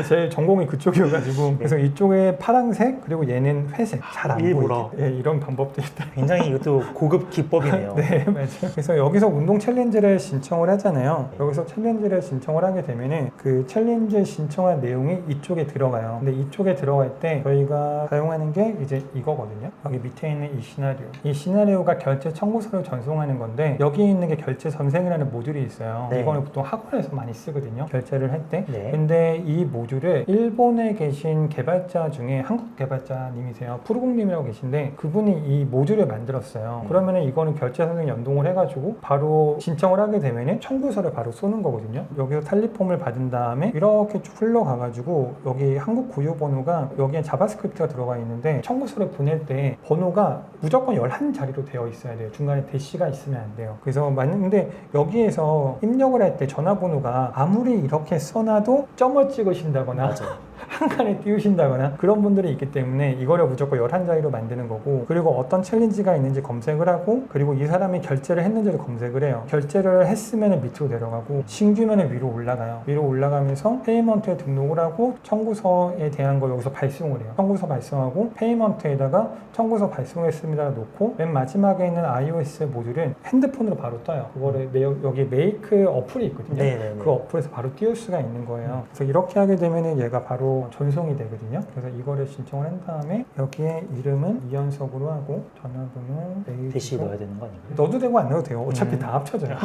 Speaker 1: 제 전공이 그쪽이어가지고 그래서 이쪽에 파란색 그리고 얘는 회색 잘 안
Speaker 2: 일부러.
Speaker 1: 보이게 이런 방법도 있다.
Speaker 2: 굉장히 이것도 고급 기법이네요.
Speaker 1: 네, 맞아요. 그래서 여기서 운동 챌린지를 신청을 하잖아요. 여기서 챌린지를 신청을 하게 되면은 그 챌린지 신청한 내용이 이쪽에 들어가요. 근데 이쪽에 들어갈 때 저희가 사용하는 게 이제 이거거든요. 여기 밑에 있는 이 시나리오. 이 시나리오가 결제 청구서를 전송하는 건데 여기 있는 게 결제 전생이라는 모듈이 있어요.
Speaker 2: 네.
Speaker 1: 이거는 보통 학원에서 많이 쓰거든요. 결제를 할 때.
Speaker 2: 네.
Speaker 1: 근데 이 모듈을 일본에 계신 개발자 중에 한국 개발자님이세요. 푸르공님이라고 계신데 그분이 이 모듈을 만들었어요. 그러면은 이거는 결제 선생 연동을 해가지고 바로 신청을 하게 되면은 청구서를 바로 쏘는 거거든요. 여기서 탈리폼을 받은 다음에 이렇게 쭉 흘러가가지고 여기 한국 고유 번호가 여기에 자바스크립트가 들어가 있는데 청구서를 보낼 때 번호가 무조건 11자리로 되어 있어야 돼요. 중간에 대시가 있으면 안 돼요. 그래서 근데 여기에서 입력을 할 때 전화번호가 아무리 이렇게 써놔도 점을 찍으신다거나
Speaker 2: 맞아요.
Speaker 1: 한 칸에 띄우신다거나 그런 분들이 있기 때문에 이거를 무조건 11자리로 만드는 거고 그리고 어떤 챌린지가 있는지 검색을 하고 그리고 이 사람이 결제를 했는지를 검색을 해요. 결제를 했으면 밑으로 내려가고 신규면 위로 올라가요. 위로 올라가면서 페이먼트에 등록을 하고 청구서에 대한 거 여기서 발송을 해요. 청구서 발송하고 페이먼트에다가 청구서 발송했습니다 놓고 맨 마지막에 있는 iOS 모듈은 핸드폰으로 바로 떠요. 그거를 여기 메이크 어플이 있거든요.
Speaker 2: 네네네.
Speaker 1: 그 어플에서 바로 띄울 수가 있는 거예요. 그래서 이렇게 하게 되면은 얘가 바로 바로 전송이 되거든요. 그래서 이거를 신청을 한 다음에 여기에 이름은 이현석으로 하고 전화번호, 메일
Speaker 2: 대시
Speaker 1: 주소
Speaker 2: 넣어야 되는 거 아닌가요?
Speaker 1: 넣어도 되고 안 넣어도 돼요. 어차피 다 합쳐져요.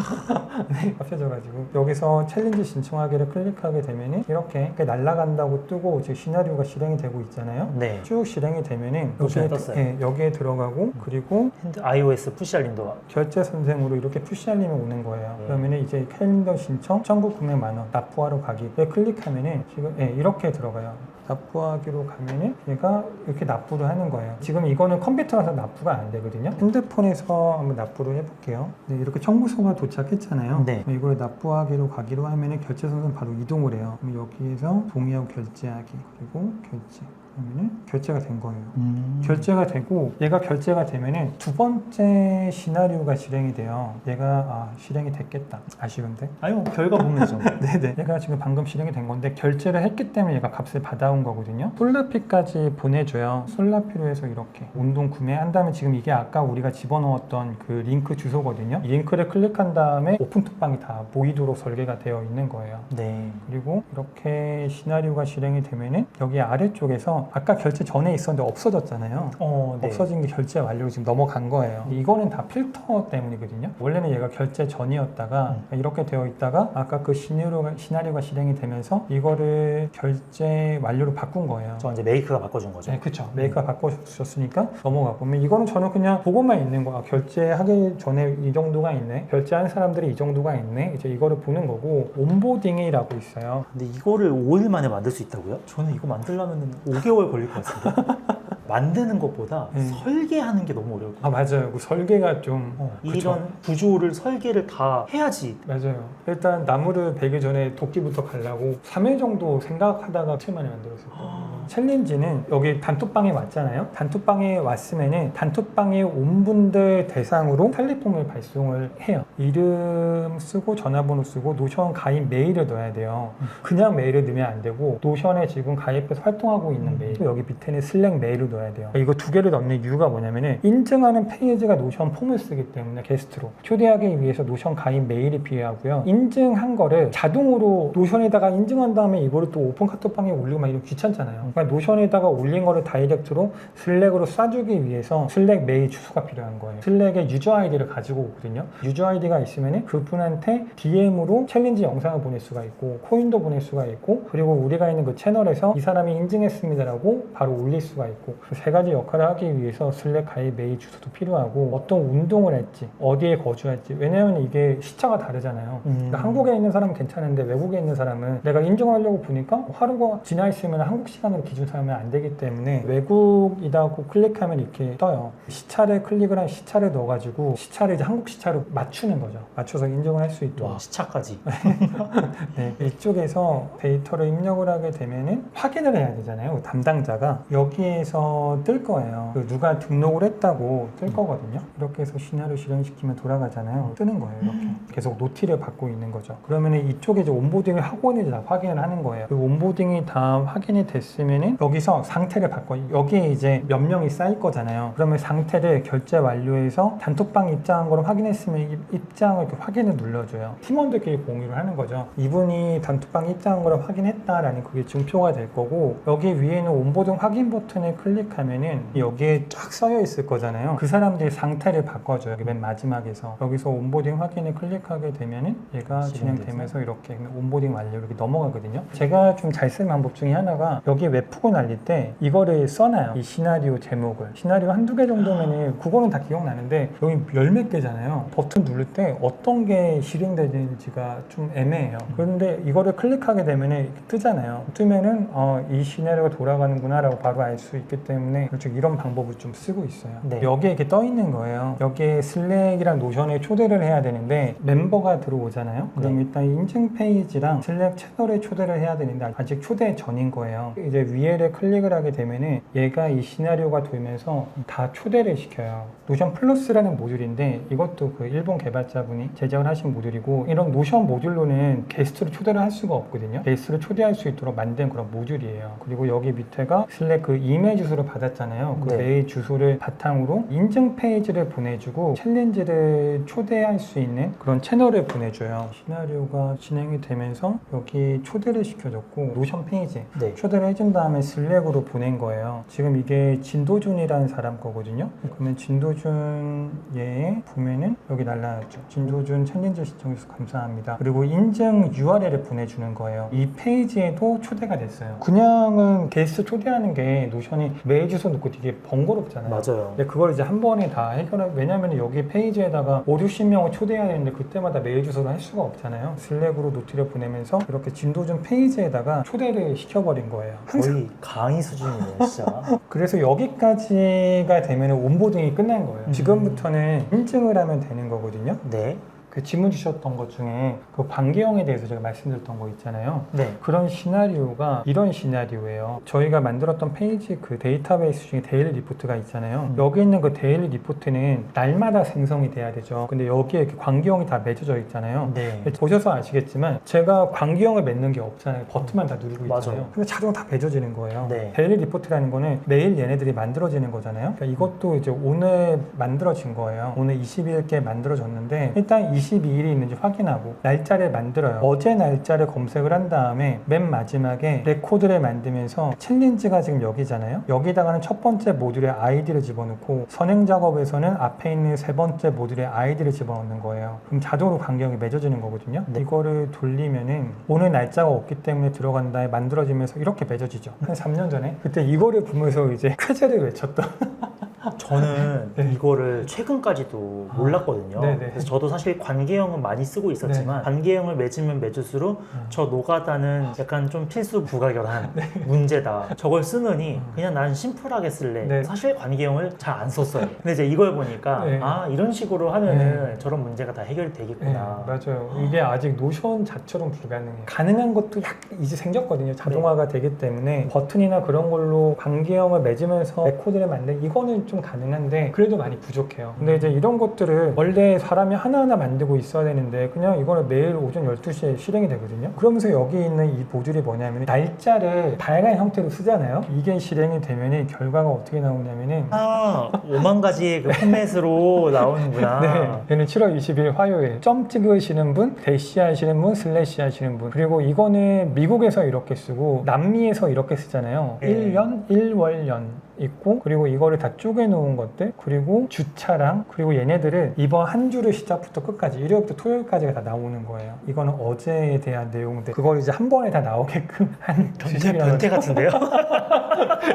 Speaker 1: 네, 합쳐져가지고 여기서 챌린지 신청하기를 클릭하게 되면은 이렇게 날아간다고 뜨고 지금 시나리오가 실행이 되고 있잖아요.
Speaker 2: 네.
Speaker 1: 쭉 실행이 되면은
Speaker 2: 노션에
Speaker 1: 여기에,
Speaker 2: 떴어요.
Speaker 1: 예, 여기에 들어가고 그리고
Speaker 2: iOS 푸시 알림도
Speaker 1: 결제 선생으로 이렇게 푸시 알림이 오는 거예요.
Speaker 2: 네.
Speaker 1: 그러면은 이제 캘린더 신청, 청구 금액 10,000원, 납부하러 가기에 클릭하면은 지금 예, 이렇게 들어가요. 납부하기로 가면은 얘가 이렇게 납부를 하는 거예요. 지금 이거는 컴퓨터라서 납부가 안 되거든요. 핸드폰에서 한번 납부를 해볼게요. 네, 이렇게 청구서가 도착했잖아요.
Speaker 2: 네.
Speaker 1: 이걸 납부하기로 가기로 하면은 결제 선생 바로 이동을 해요. 그럼 여기에서 동의하고 결제하기 그리고 결제. 그러면은 결제가 된 거예요. 결제가 되고 얘가 결제가 되면은 두 번째 시나리오가 실행이 돼요. 얘가 실행이 됐겠다. 아쉬운데.
Speaker 2: 아니 뭐 결과 보면 되죠.
Speaker 1: 네네. 얘가 지금 방금 실행이 된 건데 결제를 했기 때문에 얘가 값을 받아온 거거든요. 솔라피까지 보내줘요. 솔라피로 해서 이렇게 운동 구매한 다음에 지금 이게 아까 우리가 집어넣었던 그 링크 주소거든요. 이 링크를 클릭한 다음에 오픈톡방이 다 보이도록 설계가 되어 있는 거예요.
Speaker 2: 네.
Speaker 1: 그리고 이렇게 시나리오가 실행이 되면은 여기 아래쪽에서 아까 결제 전에 있었는데 없어졌잖아요.
Speaker 2: 네.
Speaker 1: 없어진 게 결제 완료로 지금 넘어간 거예요. 이거는 다 필터 때문이거든요. 원래는 얘가 결제 전이었다가 이렇게 되어 있다가 아까 그 시나리오가 실행이 되면서 이거를 결제 완료로 바꾼 거예요.
Speaker 2: 저 이제 메이크가 바꿔준 거죠.
Speaker 1: 네, 그렇죠. 메이크가 바꿔주셨으니까 넘어가고 이거는 저는 그냥 보고만 있는 거야. 결제하기 전에 이 정도가 있네. 결제한 사람들이 이 정도가 있네. 이제 이거를 보는 거고 온보딩이라고 있어요.
Speaker 2: 근데 이거를 5일 만에 만들 수 있다고요? 저는 이거 만들려면 5개월 걸릴 것 같은데. 만드는 것보다 설계하는 게 너무 어려울 것 같아요.
Speaker 1: 맞아요. 그 설계가 좀 그쵸.
Speaker 2: 이런 구조를 설계를 다 해야지.
Speaker 1: 맞아요. 일단 나무를 베기 전에 도끼부터 갈라고 3회 정도 생각하다가 7 만에 만들었을 거예요. 챌린지는 여기 단톡방에 왔잖아요. 단톡방에 왔으면은 단톡방에 온 분들 대상으로 텔레폼을 발송을 해요. 이름 쓰고 전화번호 쓰고 노션 가입 메일을 넣어야 돼요. 그냥 메일을 넣으면 안 되고 노션에 지금 가입해서 활동하고 있는 메일 여기 밑에는 슬랙 메일을 넣어야 돼요. 이거 두 개를 넣는 이유가 뭐냐면은 인증하는 페이지가 노션 폼을 쓰기 때문에 게스트로 초대하기 위해서 노션 가입 메일이 필요하고요. 인증한 거를 자동으로 노션에다가 인증한 다음에 이거를 또 오픈 카톡방에 올리고 막 이러면 귀찮잖아요. 그러니까 노션에다가 올린 거를 다이렉트로 슬랙으로 쏴주기 위해서 슬랙 메일 주소가 필요한 거예요. 슬랙의 유저 아이디를 가지고 오거든요. 유저 아이디가 있으면은 그분한테 DM으로 챌린지 영상을 보낼 수가 있고 코인도 보낼 수가 있고 그리고 우리가 있는 그 채널에서 이 사람이 인증했습니다라고 바로 올릴 수가 있고 그 세 가지 역할을 하기 위해서 슬랙 가입 메일 주소도 필요하고 어떤 운동을 했지 어디에 거주했지 왜냐하면 이게 시차가 다르잖아요. 그러니까 한국에 있는 사람은 괜찮은데 외국에 있는 사람은 내가 인증하려고 보니까 하루가 지나 있으면 한국 시간으로 기준 삼으면 안 되기 때문에 외국이라고 클릭하면 이렇게 떠요. 시차를 클릭을 한 시차를 넣어가지고 시차를 이제 한국 시차로 맞추는 거죠. 맞춰서 인증을 할 수 있도록.
Speaker 2: 와, 시차까지.
Speaker 1: 네, 이쪽에서 데이터를 입력을 하게 되면은 확인을 해야 되잖아요. 담당자가 여기에서 뜰 거예요. 누가 등록을 했다고 뜰 거거든요. 이렇게 해서 시나리오 실행시키면 돌아가잖아요. 뜨는 거예요. 이렇게 계속 노티를 받고 있는 거죠. 그러면은 이쪽에 이제 온보딩을 하고 있는지 다 확인을 하는 거예요. 그 온보딩이 다 확인이 됐으면은 여기서 상태를 바꿔. 여기에 이제 몇 명이 쌓일 거잖아요. 그러면 상태를 결제 완료해서 단톡방 입장한 거를 확인했으면 입장을 이렇게 확인을 눌러줘요. 팀원들끼리 공유를 하는 거죠. 이분이 단톡방 입장한 거를 확인했다라는 그게 증표가 될 거고 여기 위에는 온보딩 확인 버튼을 클릭하면은 여기에 쫙 써여 있을 거잖아요. 그 사람들의 상태를 바꿔줘요. 맨 마지막에서 여기서 온보딩 확인을 클릭하게 되면은 얘가 진행되면서 이렇게 온보딩 완료 이렇게 넘어가거든요. 제가 좀 잘 쓰는 방법 중에 하나가 여기 웹프고 날릴 때 이거를 써놔요. 이 시나리오 제목을. 시나리오 한두 개 정도면은 그거는 다 기억나는데 여기 열 몇 개잖아요. 버튼 누를 때 어떤 게 실행되는지가 좀 애매해요. 그런데 이거를 클릭하게 되면은 뜨잖아요. 뜨면은 이 시나리오가 돌아가는구나 라고 바로 알 수 있기 때문에 이런 방법을 좀 쓰고 있어요.
Speaker 2: 네.
Speaker 1: 여기에 이렇게 떠 있는 거예요. 여기에 슬랙이랑 노션에 초대를 해야 되는데 멤버가 들어오잖아요. 그럼 일단 인증 페이지랑 슬랙 채널에 초대를 해야 되는데 아직 초대 전인 거예요. 이제 위에를 클릭을 하게 되면은 얘가 이 시나리오가 돌면서 다 초대를 시켜요. 노션 플러스라는 모듈인데 이것도 그 일본 개발자분이 제작을 하신 모듈이고 이런 노션 모듈로는 게스트를 초대를 할 수가 없거든요. 게스트를 초대할 수 있도록 만든 그런 모듈이에요. 그리고 여기 밑에가 슬랙 그 이메일 주소를 주소를 받았잖아요. 그
Speaker 2: 네.
Speaker 1: 메일 주소를 바탕으로 인증 페이지를 보내주고 챌린지를 초대할 수 있는 그런 채널을 보내줘요. 시나리오가 진행이 되면서 여기 초대를 시켜줬고 노션 페이지
Speaker 2: 네.
Speaker 1: 초대를 해준 다음에 슬랙으로 보낸 거예요. 지금 이게 진도준이라는 사람 거거든요. 그러면 진도준 얘 보면은 여기 날라왔죠. 진도준 챌린지 시청해주셔서 감사합니다. 그리고 인증 URL을 보내주는 거예요. 이 페이지에도 초대가 됐어요. 그냥은 게스트 초대하는 게 노션이 메일 주소 넣고 되게 번거롭잖아요.
Speaker 2: 맞아요.
Speaker 1: 근데 그걸 이제 한 번에 다 왜냐면 여기 페이지에다가 5, 60명을 초대해야 되는데 그때마다 메일 주소를 할 수가 없잖아요. 슬랙으로 노트를 보내면서 이렇게 진도준 페이지에다가 초대를 시켜버린 거예요.
Speaker 2: 거의 강의 수준이네요, 진짜.
Speaker 1: 그래서 여기까지가 되면 온보딩이 끝난 거예요. 지금부터는 인증을 하면 되는 거거든요.
Speaker 2: 네.
Speaker 1: 그 질문 주셨던 것 중에 그 관계형에 대해서 제가 말씀드렸던 거 있잖아요.
Speaker 2: 네.
Speaker 1: 그런 시나리오가 이런 시나리오예요. 저희가 만들었던 페이지 그 데이터베이스 중에 데일리 리포트가 있잖아요. 여기 있는 그 데일리 리포트는 날마다 생성이 돼야 되죠. 근데 여기에 이렇게 관계형이 다 맺어져 있잖아요.
Speaker 2: 네.
Speaker 1: 보셔서 아시겠지만 제가 관계형을 맺는 게 없잖아요. 버튼만 다 누르고 있잖아요.
Speaker 2: 맞아요.
Speaker 1: 근데 자동 다 맺어지는 거예요.
Speaker 2: 네.
Speaker 1: 데일리 리포트라는 거는 매일 얘네들이 만들어지는 거잖아요. 그러니까 이것도 이제 오늘 만들어진 거예요. 오늘 22일께 만들어졌는데 일단 22일이 있는지 확인하고 날짜를 만들어요. 어제 날짜를 검색을 한 다음에 맨 마지막에 레코드를 만들면서 챌린지가 지금 여기잖아요. 여기다가는 첫 번째 모듈의 아이디를 집어넣고 선행 작업에서는 앞에 있는 세 번째 모듈의 아이디를 집어넣는 거예요. 그럼 자동으로 관계형이 맺어지는 거거든요.
Speaker 2: 네.
Speaker 1: 이거를 돌리면은 오늘 날짜가 없기 때문에 들어간 다음에 만들어지면서 이렇게 맺어지죠. 한 3년 전에 그때 이거를 보면서 이제 쾌재를 외쳤던
Speaker 2: 저는
Speaker 1: 네.
Speaker 2: 이거를 최근까지도 몰랐거든요.
Speaker 1: 네네.
Speaker 2: 그래서 저도 사실 관계형은 많이 쓰고 있었지만 관계형을 맺으면 맺을수록 저 노가다는 약간 좀 필수 부가결한 문제다. 저걸 쓰느니 그냥 난 심플하게 쓸래.
Speaker 1: 네.
Speaker 2: 사실 관계형을 잘 안 썼어요. 근데 이제 이걸 보니까
Speaker 1: 네.
Speaker 2: 아 이런 식으로 하면은 저런 문제가 다 해결이 되겠구나.
Speaker 1: 맞아요. 이게 아직 노션 자체로는 불가능해요. 가능한 것도 약 이제 생겼거든요. 자동화가 되기 때문에 버튼이나 그런 걸로 관계형을 맺으면서 레코드를 만든 이거는 좀 가능한데 그래도 많이 부족해요. 근데 이제 이런 것들을 원래 사람이 하나하나 만들고 있어야 되는데 그냥 이거는 매일 오전 12시에 실행이 되거든요. 그러면서 여기 있는 이 모듈이 뭐냐면 날짜를 다양한 형태로 쓰잖아요. 이게 실행이 되면 결과가 어떻게 나오냐면은
Speaker 2: 5만 가지의 그 포맷으로 나오는구나.
Speaker 1: 네, 얘는 7월 20일 화요일 점 찍으시는 분, 대시 하시는 분, 슬래시 하시는 분. 그리고 이거는 미국에서 이렇게 쓰고 남미에서 이렇게 쓰잖아요.
Speaker 2: 네.
Speaker 1: 1년, 1월년 있고 그리고 이거를 다 쪼개놓은 것들 그리고 주차랑 그리고 얘네들은 이번 한 주를 시작부터 끝까지 일요일부터 토요일까지가 다 나오는 거예요. 이거는 어제에 대한 내용들 그걸 이제 한 번에 다 나오게끔 한
Speaker 2: 변태 같은데요?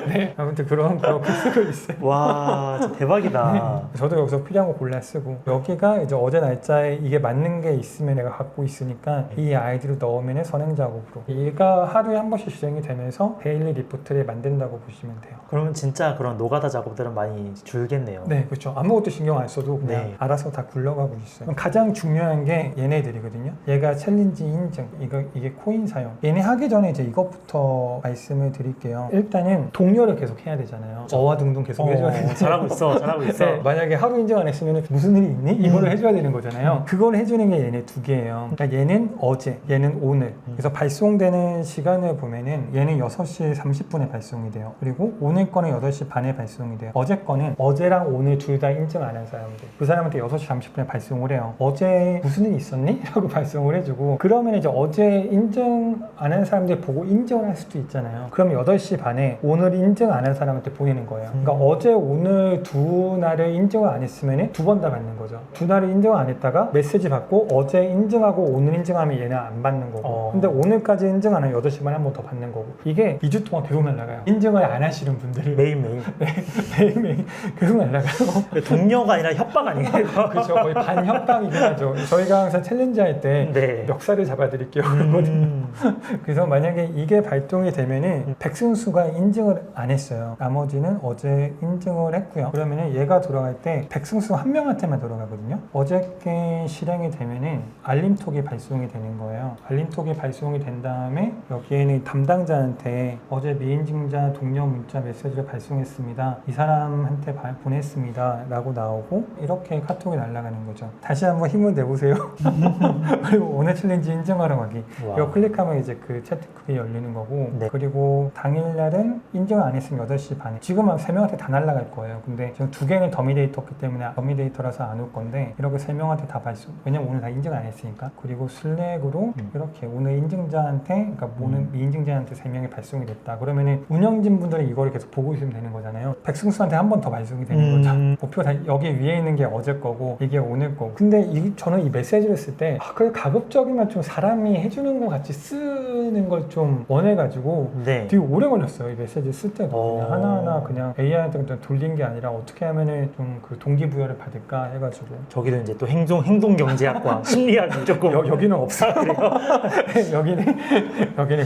Speaker 1: 네, 아무튼 그렇게 쓰고 있어요.
Speaker 2: 와, 진짜 대박이다.
Speaker 1: 네. 저도 여기서 필요한 거 골라 쓰고 여기가 이제 어제 날짜에 이게 맞는 게 있으면 내가 갖고 있으니까 이 아이디로 넣으면 선행 작업으로 얘가 하루에 한 번씩 실행이 되면서 데일리 리포트를 만든다고 보시면 돼요.
Speaker 2: 그러면 진짜 그런 노가다 작업들은 많이 줄겠네요.
Speaker 1: 네, 그렇죠. 아무것도 신경 안 써도 그냥
Speaker 2: 네.
Speaker 1: 알아서 다 굴러가고 있어요. 그럼 가장 중요한 게 얘네들이거든요. 얘가 챌린지 인증, 이게 코인 사용. 얘네 하기 전에 이제 이것부터 말씀을 드릴게요. 일단은 동료를 계속 해야 되잖아요. 어와둥둥 계속 해줘야 되는데
Speaker 2: 잘하고 있어, 잘하고 있어.
Speaker 1: 네, 만약에 하루 인증 안 했으면 무슨 일이 있니? 이거를 해줘야 되는 거잖아요. 그걸 해주는 게 얘네 두 개예요. 그러니까 얘는 어제, 얘는 오늘. 그래서 발송되는 시간을 보면은 얘는 6시 30분에 발송이 돼요. 그리고 오늘 거는 8시 반에 발송이 돼요. 어제 거는 어제랑 오늘 둘 다 인증 안 한 사람들. 그 사람한테 6시 30분에 발송을 해요. 어제 무슨 일 있었니? 라고 발송을 해주고 그러면 이제 어제 인증 안 한 사람들 보고 인증을 할 수도 있잖아요. 그럼 8시 반에 오늘 인증 안 한 사람한테 보내는 거예요. 그러니까 어제 오늘 두 날을 인증을 안 했으면 두 번 다 받는 거죠. 두 날을 인증을 안 했다가 메시지 받고 어제 인증하고 오늘 인증하면 얘는 안 받는 거고 근데 오늘까지 인증 안 하면 8시 반에 한 번 더 받는 거고 이게 2주 동안 계속 날아가요. 인증을 안 하시는 분들을
Speaker 2: 매일매일.
Speaker 1: 매일매일 계속 날아가고
Speaker 2: 동료가 아니라 협박 아니에요?
Speaker 1: 그렇죠. 거의 반협박이긴 하죠. 저희가 항상 챌린지 할 때
Speaker 2: 네.
Speaker 1: 멱살을 잡아드릴게요. 그래서 만약에 이게 발동이 되면은 백승수가 인증을 안 했어요. 나머지는 어제 인증을 했고요. 그러면은 얘가 돌아갈 때 백승수 한 명한테만 돌아가거든요. 어저께 실행이 되면은 알림톡이 발송이 되는 거예요. 알림톡이 발송이 된 다음에 여기에는 담당자한테 어제 미인증자 동료 문자 메시지를 발송했습니다. 이 사람한테 보냈습니다. 라고 나오고 이렇게 카톡이 날아가는 거죠. 다시 한번 힘을 내보세요. 그리고 오늘 챌린지 인증하러 가기.
Speaker 2: 와.
Speaker 1: 이거 클릭하면 이제 그 채팅 그게 열리는 거고
Speaker 2: 네.
Speaker 1: 그리고 당일날은 인증을 안 했으면 8시 반에 지금은 3명한테 다 날아갈 거예요. 근데 지금 2개는 더미 데이터였기 때문에 더미 데이터라서 안 올 건데 이렇게 3명한테 다 발송. 왜냐면 오늘 다 인증 안 했으니까. 그리고 슬랙으로 이렇게 오늘 인증자한테 그러니까 오늘 미인증자한테 3명이 발송이 됐다. 그러면은 운영진 분들은 이거를 계속 보고 있으면 되는 거잖아요. 백승수한테 한 번 더 발송이 되는 거죠. 목표가 다 여기 위에 있는 게 어제 거고 이게 오늘 거고. 근데 저는 이 메시지를 쓸 때 그래 가급적이면 좀 사람이 해주는 것 같이 쓰는 걸 좀 원해가지고
Speaker 2: 네.
Speaker 1: 되게 오래 걸렸어요. 이 메시지 쓸 때도 그냥 하나하나 그냥 AI한테 그냥 돌린 게 아니라 어떻게 하면은 좀 그 동기부여를 받을까 해가지고
Speaker 2: 저기도 이제 또 행동경제학과 심리학이 조금
Speaker 1: 여기는 없어요.
Speaker 2: 그래요.
Speaker 1: 여기는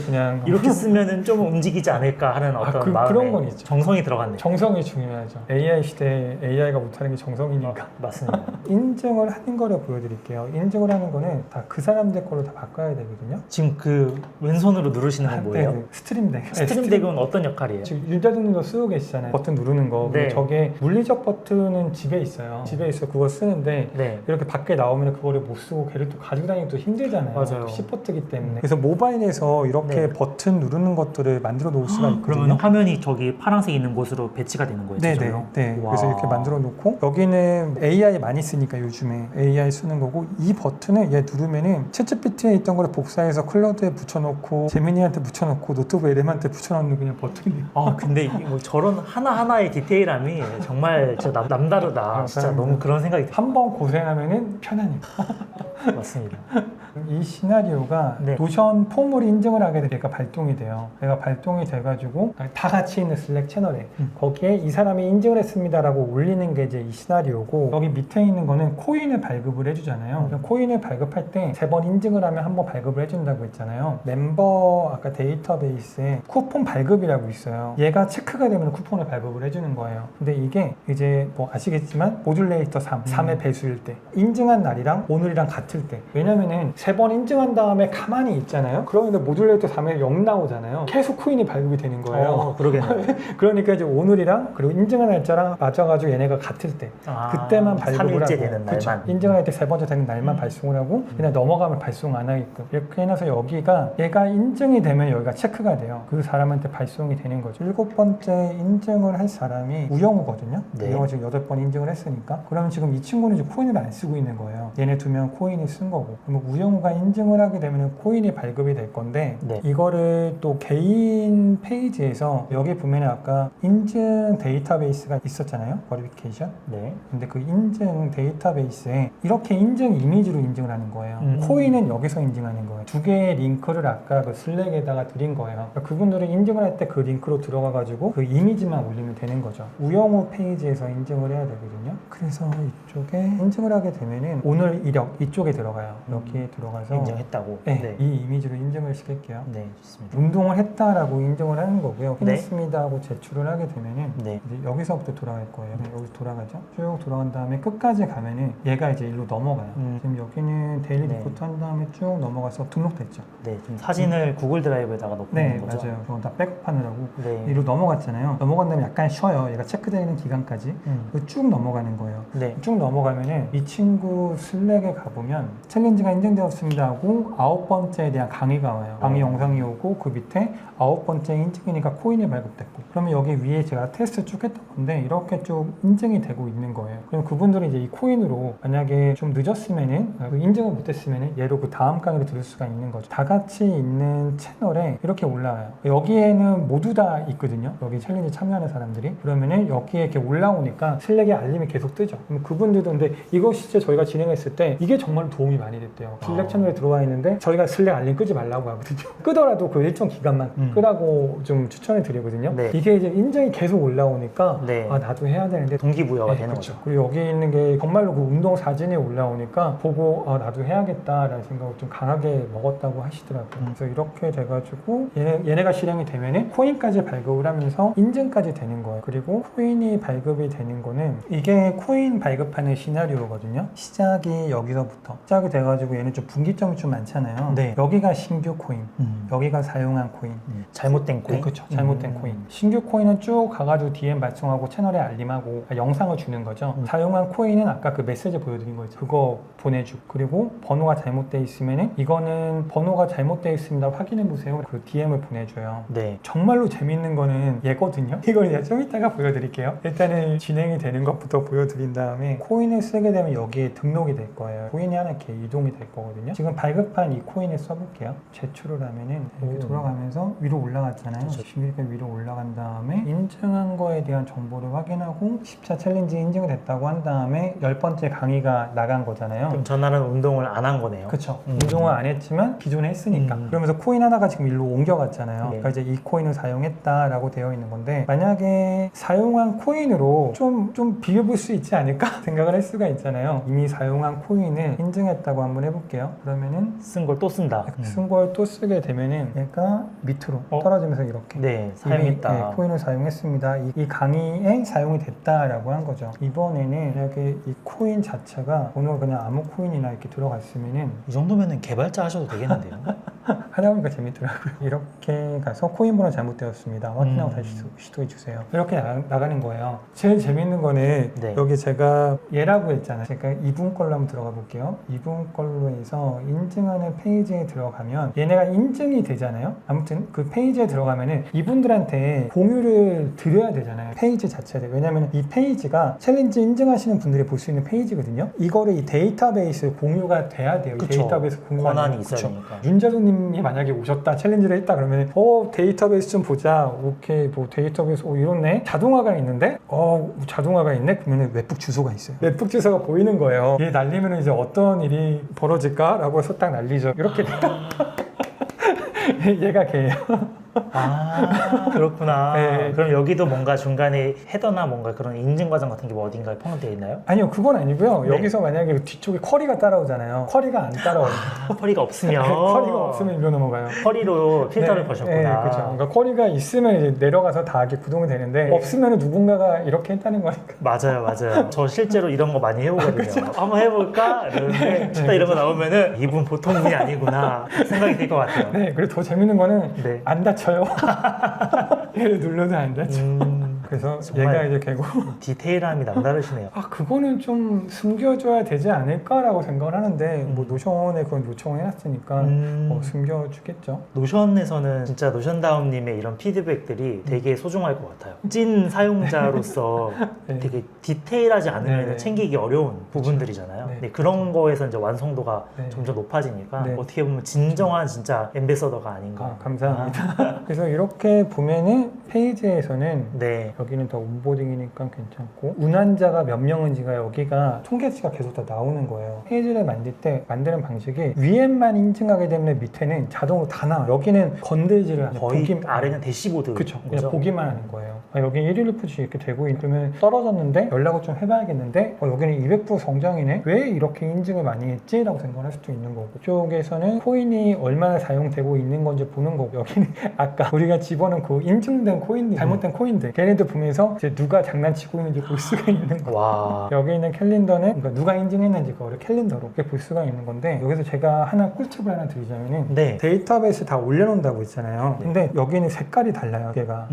Speaker 1: 그냥
Speaker 2: 이렇게 쓰면은 좀 움직이지 않을까 하는 어떤 마음에
Speaker 1: 그런 건 있죠.
Speaker 2: 정성이 들어갔네요.
Speaker 1: 정성이 중요하죠. AI 시대에 AI가 못하는 게 정성이니까.
Speaker 2: 맞습니다.
Speaker 1: 인증을 하는 거를 보여드릴게요. 인증을 하는 거는 다 그 사람들 걸로 다 바꿔야 되거든요.
Speaker 2: 지금 그 왼손으로 누르시는 건 뭐예요?
Speaker 1: 네, 스트림덱.
Speaker 2: 스트림덱은 어떤 역할이에요?
Speaker 1: 지금 유자등님도 쓰고 계시잖아요. 버튼 누르는 거.
Speaker 2: 네.
Speaker 1: 저게 물리적 버튼은 집에 있어요. 집에 있어 그거 쓰는데
Speaker 2: 네.
Speaker 1: 이렇게 밖에 나오면 그거를 못 쓰고 걔를 또 가지고 다니기 또 힘들잖아요.
Speaker 2: 맞아요.
Speaker 1: C버튼이기 때문에. 그래서 모바일에서 이렇게
Speaker 2: 네.
Speaker 1: 버튼 누르는 것들을 만들어 놓을 수가 있거든요.
Speaker 2: 그러면 화면이 저기 파란색 있는 곳으로 배치가 되는 거예요?
Speaker 1: 네네.
Speaker 2: 저절로?
Speaker 1: 네.
Speaker 2: 와.
Speaker 1: 그래서 이렇게 만들어 놓고 여기는 AI 많이 쓰니까 요즘에 AI 쓰는 거고 이 버튼을 얘 누르면은 챗GPT에 있던 거를 복사해서 클라우드에 붙여놓고 제미니한테 붙여놓고 노트북 LM한테 붙여놓는 그냥 버튼이.
Speaker 2: 근데 뭐 저런 하나하나의 디테일함이 정말 진짜 남다르다. 진짜 너무 그런 생각이 들어요.
Speaker 1: 한 번 고생하면은 편하니까.
Speaker 2: 맞습니다.
Speaker 1: 이 시나리오가
Speaker 2: 네.
Speaker 1: 노션 폼을 인증을 하게 되니까 발동이 돼요. 얘가 발동이 돼가지고 다 같이 있는 슬랙 채널에 거기에 이 사람이 인증을 했습니다라고 올리는 게 이제 이 시나리오고 여기 밑에 있는 거는 코인을 발급을 해주잖아요. 그럼 코인을 발급할 때 3번 인증을 하면 한 번 발급을 해준다고 했잖아요. 멤버 아까 데이터베이스에 쿠폰 발급이라고 있어요. 얘가 체크가 되면 쿠폰을 발급을 해주는 거예요. 근데 이게 이제 뭐 아시겠지만 모듈레이터 3의 배수일 때 인증한 날이랑 오늘이랑 같을 때 왜냐면은 3번 인증한 다음에 가만히 있잖아요. 그러면 모듈레이터 3에 0 나오잖아요. 계속 코인이 발급이 되는 거예요.
Speaker 2: 그러겠네요.
Speaker 1: 그러니까 이제 오늘이랑 그리고 인증한 날짜랑 맞아가지고 얘네가 같을 때 그때만 발급을
Speaker 2: 3일째
Speaker 1: 하고
Speaker 2: 되는
Speaker 1: 그쵸?
Speaker 2: 날만.
Speaker 1: 인증할 때 3번째 되는 날만 발송을 하고 그냥 넘어가면 발송 안 하게끔 이렇게 해놔서 여기가 얘가 인증이 되면 여기가 체크가 돼요. 그 사람한테 발송이 되는 거죠. 7번째 인증을 할 사람이 우영우거든요.
Speaker 2: 네.
Speaker 1: 우영우 지금 8번 인증을 했으니까 그러면 지금 이 친구는 지금 코인을 안 쓰고 있는 거예요. 얘네 2명 코인이 쓴 거고 그러면 우영우가 인증을 하게 되면 코인이 발급이 될 건데
Speaker 2: 네.
Speaker 1: 이거를 또 개인 페이지에서 여기 보면 아까 인증 데이터베이스가 있었잖아요. 버리피케이션.
Speaker 2: 네.
Speaker 1: 근데 그 인증 데이터베이스에 이렇게 인증 이미지로 인증을 하는 거예요. 코인은 여기서 인증하는 거예요. 2개의 링크를 아까 그 슬랙에다가 드린 거예요. 그러니까 그분들은 인증을 할 때 그 링크로 들어가가지고 그 이미지만 올리면 되는 거죠. 우영우 페이지에서 인증을 해야 되거든요. 그래서 이쪽에 인증을 하게 되면은 오늘 이력 이쪽에 들어가요. 여기에 들어가서
Speaker 2: 인정했다고.
Speaker 1: 네, 이 이미지로 인증을 시킬게요.
Speaker 2: 네, 좋습니다.
Speaker 1: 운동을 했다라고 인증을 하는 거고요.
Speaker 2: 네.
Speaker 1: 했습니다 하고 제출을 하게 되면은
Speaker 2: 네.
Speaker 1: 이제 여기서부터 돌아갈 거예요. 여기서 돌아가죠. 쭉 돌아간 다음에 끝까지 가면은 얘가 이제 일로 넘어가요. 지금 여기는 데일리
Speaker 2: 네.
Speaker 1: 리포트 한 다음에 쭉 넘어가서 등록됐죠.
Speaker 2: 네, 지금 사진을 구글 드라이브에다가 넣고
Speaker 1: 네,
Speaker 2: 있는 거죠.
Speaker 1: 맞아요. 그거 다 백업하느라고
Speaker 2: 네.
Speaker 1: 이로 넘어갔잖아요. 넘어간 다음에 약간 쉬어요. 얘가 체크되는 기간까지 그리고 쭉 넘어가는 거예요.
Speaker 2: 네.
Speaker 1: 쭉 넘어가면은 이 친구 슬랙에 가보면 챌린지가 인증되었습니다 하고 9번째에 대한 강의가 와요. 강의 영상이 오고 그 밑에 9번째 인증이니까 코인이 발급됐고 그러면 여기 위에 제가 테스트 쭉 했던 건데 이렇게 쭉 인증이 되고 있는 거예요. 그럼 그분들은 이제 이 코인으로 만약에 좀 늦었으면은 그 인증을 못했으면은 얘로 그 다음 강의를 들을 수가 있는 거죠. 다 같이 있는 채널에 이렇게 올라와요. 여기에는 모두 다 있거든요. 여기 챌린지 참여하는 사람들이 그러면은 여기에 이렇게 올라오니까 슬랙에 알림이 계속 뜨죠. 그럼 그분들도 근데 이거 실제 저희가 진행했을 때 이게 정말 도움이 많이 됐대요. 슬랙 채널에 들어와 있는데 저희가 슬랙 알림 끄지 말라고 하거든요. 끄더라도 그 일정 기간만 끄라고 좀 추천해 드리거든요.
Speaker 2: 네.
Speaker 1: 이게 이제 인증이 계속 올라오니까
Speaker 2: 네.
Speaker 1: 아 나도 해야 되는데
Speaker 2: 동기부여가 되는
Speaker 1: 그렇죠.
Speaker 2: 거죠.
Speaker 1: 그리고 여기 있는 게 정말로 그 운동 사진이 올라오니까 보고 아 나도 해야겠다라는 생각을 좀 강하게 먹었다고 하시더라고요. 그래서 이렇게 돼가지고 얘네가 실행이 되면은 코인까지 발급을 하면서 인증까지 되는 거예요. 그리고 코인이 발급이 되는 거는 이게 코인 발급하는 시나리오거든요. 시작이 여기서부터 시작이 돼가지고 얘는 좀 좀 분기점이 좀 많잖아요.
Speaker 2: 네.
Speaker 1: 여기가 신규 코인, 여기가 사용한 코인.
Speaker 2: 잘못된 코인?
Speaker 1: 그렇죠. 잘못된 코인. 신규 코인은 쭉 가가지고 DM 발송하고 채널에 알림하고 영상을 주는 거죠. 사용한 코인은 아까 그 메시지 보여드린 거죠. 그거 보내주고 그리고 번호가 잘못돼 있으면은 이거는 번호가 잘못돼 있습니다. 확인해 보세요. 그 DM을 보내줘요.
Speaker 2: 네.
Speaker 1: 정말로 재밌는 거는 얘거든요. 이걸 이제 좀 이따가 보여드릴게요. 일단은 진행이 되는 것부터 보여드린 다음에 코인을 쓰게 되면 여기에 등록이 될 거예요. 코인이 하나 이렇게 이동이 될 거거든요. 지금 발급한 이 코인을 써볼게요. 제출을 하면은 이렇게 돌아가면서 위로 올라갔잖아요. 이렇게 위로 올라간 다음에 인증한 거에 대한 정보를 확인하고 10차 챌린지 인증이 됐다고 한 다음에 10번째 강의가 나간 거잖아요.
Speaker 2: 그럼 전날은 운동을 안 한 거네요.
Speaker 1: 그쵸. 운동을 안 했지만 기존에 했으니까. 그러면서 코인 하나가 지금 일로 옮겨갔잖아요.
Speaker 2: 네.
Speaker 1: 그러니까 이제 이 코인을 사용했다라고 되어 있는 건데 만약에 사용한 코인으로 좀 비교볼 수 있지 않을까 생각을 할 수가 있잖아요. 이미 사용한 코인을 인증했다고 한번 해볼게요. 그러면은
Speaker 2: 쓴 걸 또 쓴다.
Speaker 1: 쓴 걸 또 쓰게 되면은 얘가 밑으로 떨어지면서 이렇게
Speaker 2: 네, 사용했다.
Speaker 1: 이미, 코인을 사용했습니다. 이 강의에 사용이 됐다라고 한 거죠. 이번에는 이렇게 이 코인 자체가 오늘 그냥 아무 코인이나 이렇게 들어갔으면은
Speaker 2: 이 정도면은 개발자 하셔도 되겠는데요?
Speaker 1: 하다 보니까 재밌더라고요. 이렇게 가서 코인 번호 잘못되었습니다. 확인하고 다시 시도해 주세요. 이렇게 나가는 거예요. 제일 재밌는 거는
Speaker 2: 네.
Speaker 1: 여기 제가 얘라고 했잖아요. 제가 이분 걸로 한번 들어가 볼게요. 이분 걸로 해서 인증하는 페이지에 들어가면 얘네가 인증이 되잖아요. 아무튼 그 페이지에 들어가면은 이분들한테 공유를 드려야 되잖아요. 페이지 자체를. 왜냐면 이 페이지가 챌린지 인증하시는 분들이 볼 수 있는 페이지거든요. 이거를 이 데이터베이스 공유가 돼야 돼요. 이
Speaker 2: 그쵸.
Speaker 1: 데이터베이스 공유가
Speaker 2: 권한이
Speaker 1: 돼요.
Speaker 2: 있어야
Speaker 1: 그쵸.
Speaker 2: 되니까.
Speaker 1: 윤자수님이 만약에 오셨다 챌린지를 했다 그러면 데이터베이스 좀 보자. 오케이 뭐 데이터베이스 이렇네. 자동화가 있는데 자동화가 있네. 그러면 웹북 주소가 있어요. 웹북 주소가 보이는 거예요. 얘 날리면 이제 어떤 일이 벌어질까라고 해서 딱 날리죠. 이렇게 얘가 걔예요.
Speaker 2: 아, 그렇구나.
Speaker 1: 네.
Speaker 2: 그럼 여기도 뭔가 중간에 헤더나 뭔가 그런 인증 과정 같은 게 뭐 어딘가에 포함되어 있나요?
Speaker 1: 아니요, 그건 아니고요.
Speaker 2: 네.
Speaker 1: 여기서 만약에 뒤쪽에 쿼리가 따라오잖아요. 쿼리가 안 따라와요.
Speaker 2: 쿼리가 없으면
Speaker 1: 쿼리가 없으면 이거 넘어가요.
Speaker 2: 쿼리로 필터를 거셨구나.
Speaker 1: 네, 그렇죠. 그러니까 쿼리가 있으면 이제 내려가서 다 이렇게 구동이 되는데
Speaker 2: 네.
Speaker 1: 없으면 누군가가 이렇게 했다는 거니까.
Speaker 2: 맞아요. 저 실제로 이런 거 많이 해보거든요. 한번 해볼까? 이러는데 딱 이런 거 나오면은 이분 보통 분이 아니구나 생각이 들 것 같아요.
Speaker 1: 네, 그리고 더 재밌는 거는
Speaker 2: 네.
Speaker 1: 안 다쳐요. 얘를 눌러도 안 다쳐. 그래서
Speaker 2: 정말
Speaker 1: 얘가 이제 개고
Speaker 2: 디테일함이 남다르시네요.
Speaker 1: 그거는 좀 숨겨줘야 되지 않을까라고 생각을 하는데 뭐 노션에 그건 요청을 해놨으니까 숨겨주겠죠.
Speaker 2: 노션에서는 진짜 노션다움님의 이런 피드백들이 되게 소중할 것 같아요. 찐 사용자로서
Speaker 1: 네.
Speaker 2: 되게 디테일하지 않으면
Speaker 1: 네.
Speaker 2: 챙기기 어려운 부분들이잖아요.
Speaker 1: 네.
Speaker 2: 네, 그런 거에서 이제 완성도가
Speaker 1: 네.
Speaker 2: 점점 높아지니까
Speaker 1: 네.
Speaker 2: 어떻게 보면 진정한 진짜 엠베서더가 아닌가.
Speaker 1: 감사합니다. 그래서 이렇게 보면은 페이지에서는
Speaker 2: 네.
Speaker 1: 여기는 더 온보딩이니까 괜찮고 운환자가 몇 명인지가 여기가 통계치가 계속 다 나오는 거예요. 페이지를 만들 때 만드는 방식이 위에만 인증하게 되면 밑에는 자동으로 다 나와요. 여기는 건들지를 않아요.
Speaker 2: 거의 아래는 대시보드.
Speaker 1: 그렇죠. 그냥 보기만 하는 거예요. 여기 1일 푸시 이렇게 되고 있으면 떨어졌는데 연락을 좀 해봐야겠는데 여기는 200% 성장이네? 왜 이렇게 인증을 많이 했지? 라고 생각할 수도 있는 거고 이쪽에서는 코인이 얼마나 사용되고 있는 건지 보는 거고 여기는 아까 우리가 집어넣고 인증된 코인들, 잘못된 코인들 걔네들 보면서 이제 누가 장난치고 있는지 볼 수가 있는 거예요.
Speaker 2: 와.
Speaker 1: 여기 있는 캘린더는 그러니까 누가 인증했는지 그거를 캘린더로 이렇게 볼 수가 있는 건데 여기서 제가 하나 꿀팁을 하나 드리자면은
Speaker 2: 네.
Speaker 1: 데이터베이스 다 올려놓는다고 했잖아요. 근데 여기는 색깔이 달라요. 얘가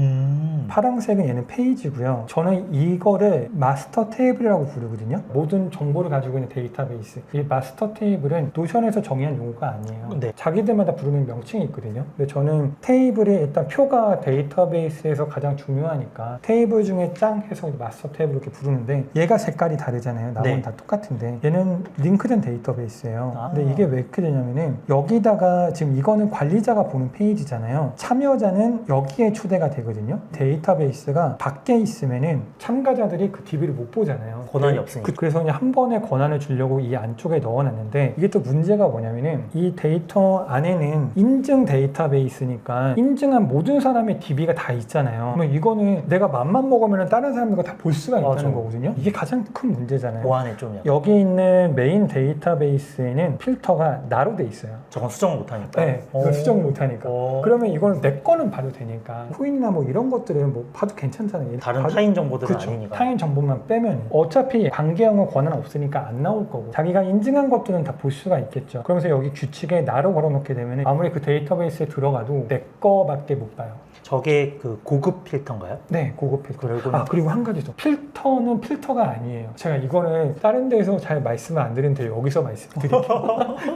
Speaker 1: 파란색은 얘는 페이지고요. 저는 이거를 마스터 테이블이라고 부르거든요. 모든 정보를 가지고 있는 데이터베이스. 이 마스터 테이블은 노션에서 정의한 용어가 아니에요.
Speaker 2: 네.
Speaker 1: 자기들마다 부르는 명칭이 있거든요. 근데 저는 테이블이 일단 표가 데이터베이스에서 가장 중요하니까 테이블 중에 짱 해서 마스터 테이블 이렇게 부르는데 얘가 색깔이 다르잖아요. 나머지는
Speaker 2: 네.
Speaker 1: 다 똑같은데 얘는 링크된 데이터베이스예요.
Speaker 2: 아.
Speaker 1: 근데 이게 왜 이렇게 되냐면은 여기다가 지금 이거는 관리자가 보는 페이지잖아요. 참여자는 여기에 초대가 되거든요. 데이터베이스가 밖에 있으면은 참가자들이 그 DB를 못 보잖아요.
Speaker 2: 권한이 없으니까.
Speaker 1: 그래서 그냥 한 번에 권한을 주려고 이 안쪽에 넣어놨는데 이게 또 문제가 뭐냐면은 이 데이터 안에는 인증 데이터베이스니까 인증한 모든 사람의 DB가 다 있잖아요. 그러면 이거는 내가 맘만 먹으면 다른 사람들과 다 볼 수가 있다는
Speaker 2: 맞아.
Speaker 1: 거거든요. 이게 가장 큰 문제잖아요.
Speaker 2: 보안에 좀 약간
Speaker 1: 여기 있는 메인 데이터베이스에는 필터가 나로 돼 있어요.
Speaker 2: 저건 수정을 못하니까.
Speaker 1: 네, 이거 수정을 못하니까.
Speaker 2: 오.
Speaker 1: 그러면 이거는 내 거는 봐도 되니까 코인이나 뭐 이런 것들은 뭐 봐도 괜찮잖아요.
Speaker 2: 다른
Speaker 1: 봐도-
Speaker 2: 타인 정보들은
Speaker 1: 그쵸.
Speaker 2: 아니니까.
Speaker 1: 타인 정보만 빼면 어차피 관계형은 권한 없으니까 안 나올 거고 자기가 인증한 것들은 다 볼 수가 있겠죠. 그러면서 여기 규칙에 나로 걸어놓게 되면 아무리 그 데이터베이스에 들어가도 내 거밖에 못 봐요.
Speaker 2: 저게 그 고급 필터인가요?
Speaker 1: 네, 고급 필터.
Speaker 2: 그리고
Speaker 1: 그리고 한 가지 더. 필터는 필터가 아니에요. 제가 이거는 다른 데서 잘 말씀을 안 드리는데 여기서 말씀드릴게요.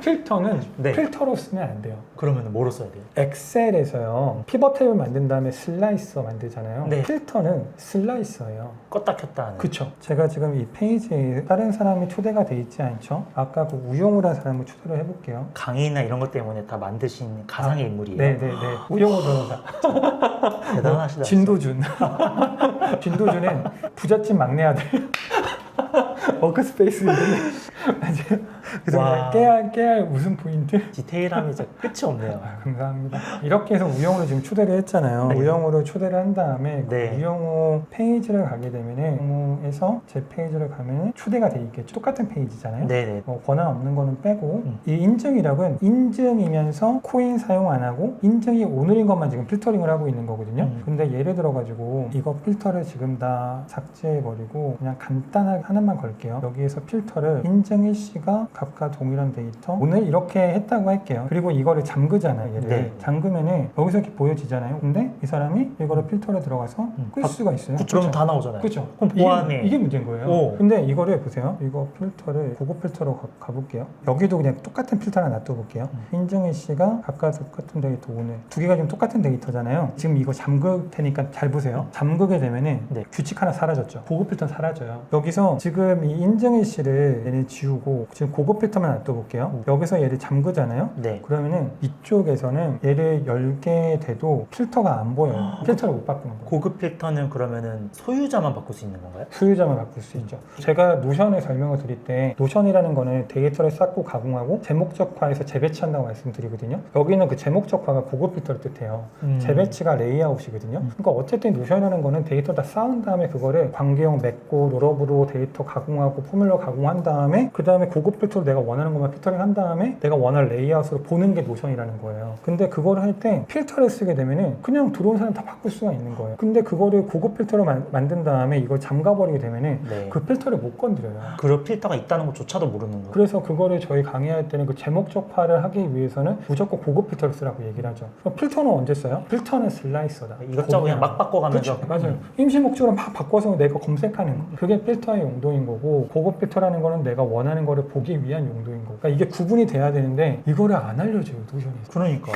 Speaker 1: 필터는
Speaker 2: 네.
Speaker 1: 필터로 쓰면 안 돼요.
Speaker 2: 그러면 뭐로 써야 돼요?
Speaker 1: 엑셀에서요. 피벗 탭을 만든 다음에 슬라이서 만들잖아요.
Speaker 2: 네.
Speaker 1: 필터는 슬라이서예요.
Speaker 2: 껐다 켰다 하는.
Speaker 1: 그쵸. 제가 지금 이 페이지에 다른 사람이 초대가 돼 있지 않죠? 아까 그 우용우라는 사람을 초대를 해볼게요.
Speaker 2: 강의나 이런 것 때문에 다 만드신 가상의 인물이에요.
Speaker 1: 네네네. 우용우 변호사.
Speaker 2: 대단하시다.
Speaker 1: 진도준. 진도준은 부잣집 막내 아들. 워크스페이스 이름이 맞아요. 그래서
Speaker 2: 와.
Speaker 1: 깨알 웃음 포인트.
Speaker 2: 디테일함이 진짜 끝이 없네요.
Speaker 1: 감사합니다. 이렇게 해서 우영우를 지금 초대를 했잖아요.
Speaker 2: 네.
Speaker 1: 우영우를 초대를 한 다음에 그
Speaker 2: 네.
Speaker 1: 우영우 페이지를 가게 되면은 우영우에서 제 페이지를 가면은 초대가 돼 있겠죠. 똑같은 페이지잖아요.
Speaker 2: 네네.
Speaker 1: 권한 없는 거는 빼고 이 인증이라고는 인증이면서 코인 사용 안 하고 인증이 오늘인 것만 지금 필터링을 하고 있는 거거든요. 근데 예를 들어 가지고 이거 필터를 지금 다 삭제해 버리고 그냥 간단하게 하나만 걸게요. 여기에서 필터를 인증 일시가 각각 동일한 데이터 오늘 이렇게 했다고 할게요. 그리고 이거를 잠그잖아요. 얘를
Speaker 2: 네.
Speaker 1: 잠그면은 여기서 이렇게 보여지잖아요. 근데 이 사람이 이거를 필터를 들어가서 끌 수가 있어요.
Speaker 2: 그러면 다 나오잖아요.
Speaker 1: 그렇죠.
Speaker 2: 그럼 보안에
Speaker 1: 이게 문제인 거예요.
Speaker 2: 오.
Speaker 1: 근데 이거를 보세요. 이거 필터를 고급 필터로 가볼게요. 여기도 그냥 똑같은 필터 하나 놔둬볼게요. 인증일 씨가 각각 똑같은 데이터 오늘 두 개가 지금 똑같은 데이터잖아요. 지금 이거 잠글 테니까 잘 보세요. 잠그게 되면은
Speaker 2: 네.
Speaker 1: 규칙 하나 사라졌죠. 고급 필터 사라져요. 여기서 지금 이 인증일 씨를 얘는 지우고 지금 고급 필터만 놔둬볼게요. 여기서 얘를 잠그잖아요.
Speaker 2: 네.
Speaker 1: 그러면은 이쪽에서는 얘를 열게 돼도 필터가 안 보여요. 필터를 못 바꾸는 거예요.
Speaker 2: 고급 필터는 그러면은 소유자만 바꿀 수 있는 건가요?
Speaker 1: 소유자만 바꿀 수 있죠. 제가 노션의 설명을 드릴 때 노션이라는 거는 데이터를 쌓고 가공하고 제목적화해서 재배치한다고 말씀드리거든요. 여기는 그 제목적화가 고급 필터를 뜻해요. 재배치가 레이아웃이거든요. 그러니까 어쨌든 노션이라는 거는 데이터 다 쌓은 다음에 그거를 관계형 맺고 롤업으로 데이터 가공하고 포뮬러 가공한 다음에 그 다음에 고급 필터로 내가 원하는 것만 필터링 한 다음에 내가 원하는 레이아웃으로 보는 게 노션이라는 거예요. 근데 그거를 할 때 필터를 쓰게 되면은 그냥 들어온 사람 다 바꿀 수가 있는 거예요. 근데 그거를 고급 필터로 만든 다음에 이걸 잠가버리게 되면은
Speaker 2: 네.
Speaker 1: 그 필터를 못 건드려요.
Speaker 2: 그런 필터가 있다는 것조차도 모르는 거예요.
Speaker 1: 그래서 그거를 저희 강의할 때는 그 제목적화를 하기 위해서는 무조건 고급 필터를 쓰라고 얘기를 하죠. 그럼 필터는 언제 써요? 필터는 슬라이서다.
Speaker 2: 이것저것 그냥 막 바꿔가면서.
Speaker 1: 그렇죠. 맞아요. 임시 목적으로 막 바꿔서 내가 검색하는 거. 그게 필터의 용도인 거고 고급 필터라는 거는 내가 원하는 거를 보기 위한 용도인 거고. 그러니까 이게 구분이 돼야 되는데 이거를 안 알려줘요. 노션에서.
Speaker 2: 그러니까.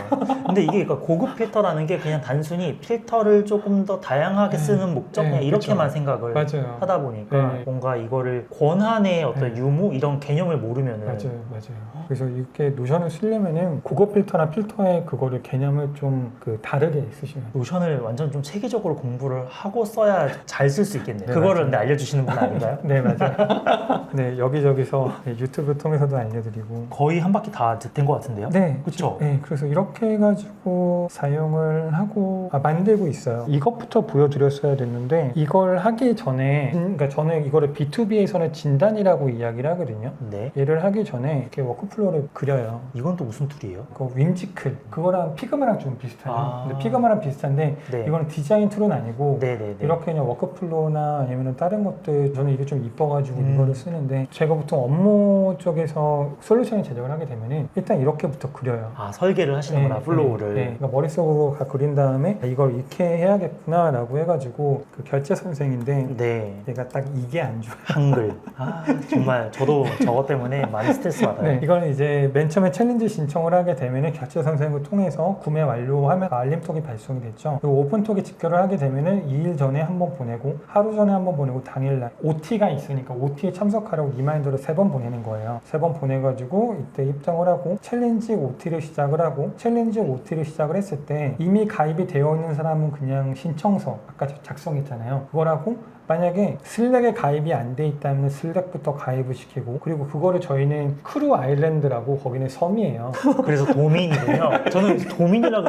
Speaker 2: 근데 이게 그러니까 고급 필터라는 게 그냥 단순히 필터를 조금 더 다양하게 쓰는 목적 그냥 이렇게만
Speaker 1: 그렇죠.
Speaker 2: 생각을
Speaker 1: 맞아요.
Speaker 2: 하다 보니까
Speaker 1: 네.
Speaker 2: 뭔가 이거를 권한의 어떤 유무 이런 개념을 모르면은
Speaker 1: 맞아요. 그래서 이렇게 노션을 쓰려면은 고급 필터나 필터의 그거를 개념을 좀 그 다르게 쓰시면 돼요.
Speaker 2: 노션을 완전 좀 체계적으로 공부를 하고 써야 잘 쓸 수 있겠네요.
Speaker 1: 네,
Speaker 2: 그거를
Speaker 1: 맞아요.
Speaker 2: 근데 알려주시는 분 아닌가요?
Speaker 1: 네, 맞아요. 네, 여기저기서 유튜브 통해서도 알려드리고.
Speaker 2: 거의 한 바퀴 다 된 것 같은데요?
Speaker 1: 네,
Speaker 2: 그쵸?
Speaker 1: 네, 그래서 이렇게 해가지고 사용을 하고 만들고 있어요. 이것부터 보여드렸어야 됐는데 이걸 하기 전에, 그러니까 저는 이거를 B2B에서는 진단이라고 이야기를 하거든요.
Speaker 2: 네.
Speaker 1: 얘를 하기 전에 이렇게 워크플로우를 그려요.
Speaker 2: 이건 또 무슨 툴이에요?
Speaker 1: 그 윈지클 그거랑 피그마랑 좀 비슷해요.
Speaker 2: 아.
Speaker 1: 근데 피그마랑 비슷한데
Speaker 2: 네.
Speaker 1: 이거는 디자인 툴은 아니고
Speaker 2: 네네네.
Speaker 1: 이렇게 그냥 워크플로우나 아니면 다른 것들 저는 이게 좀 이뻐가지고 이거를 쓰는데 제가 보통 업무 쪽에서 솔루션을 제작을 하게 되면은 일단 이렇게부터 그려요.
Speaker 2: 아, 설계를 하시는구나, 플로우를.
Speaker 1: 네. 그러니까 머릿속으로 다 그린 다음에 이걸 이렇게 해야겠구나 라고 해가지고 그 결제 선생인데
Speaker 2: 네.
Speaker 1: 얘가 딱 이게 안 좋아요.
Speaker 2: 한글. 아, 정말 저도 저것 때문에 많이 스트레스 받아요.
Speaker 1: 네, 이거는 이제 맨 처음에 챌린지 신청을 하게 되면은 결제 선생을 통해서 구매 완료하면 알림톡이 발송이 됐죠. 그리고 오픈톡에 집결을 하게 되면은 2일 전에 한번 보내고 하루 전에 한번 보내고 당일날 OT가 있으니까 OT에 참석하라고 리마인더를 3번 보내는 거예요. 3번 보내가지고 이때 입장을 하고 챌린지 OT를 시작을 하고 챌린지 OT를 시작을 했을 때 이미 가입이 되어 있는 사람은 그냥 신청서 아까 작성했잖아요. 그걸 하고 만약에 슬랙에 가입이 안 돼 있다면 슬랙부터 가입을 시키고 그리고 그거를 저희는 크루 아일랜드라고 거기는 섬이에요.
Speaker 2: 그래서 도민이군요. 저는 도민이라고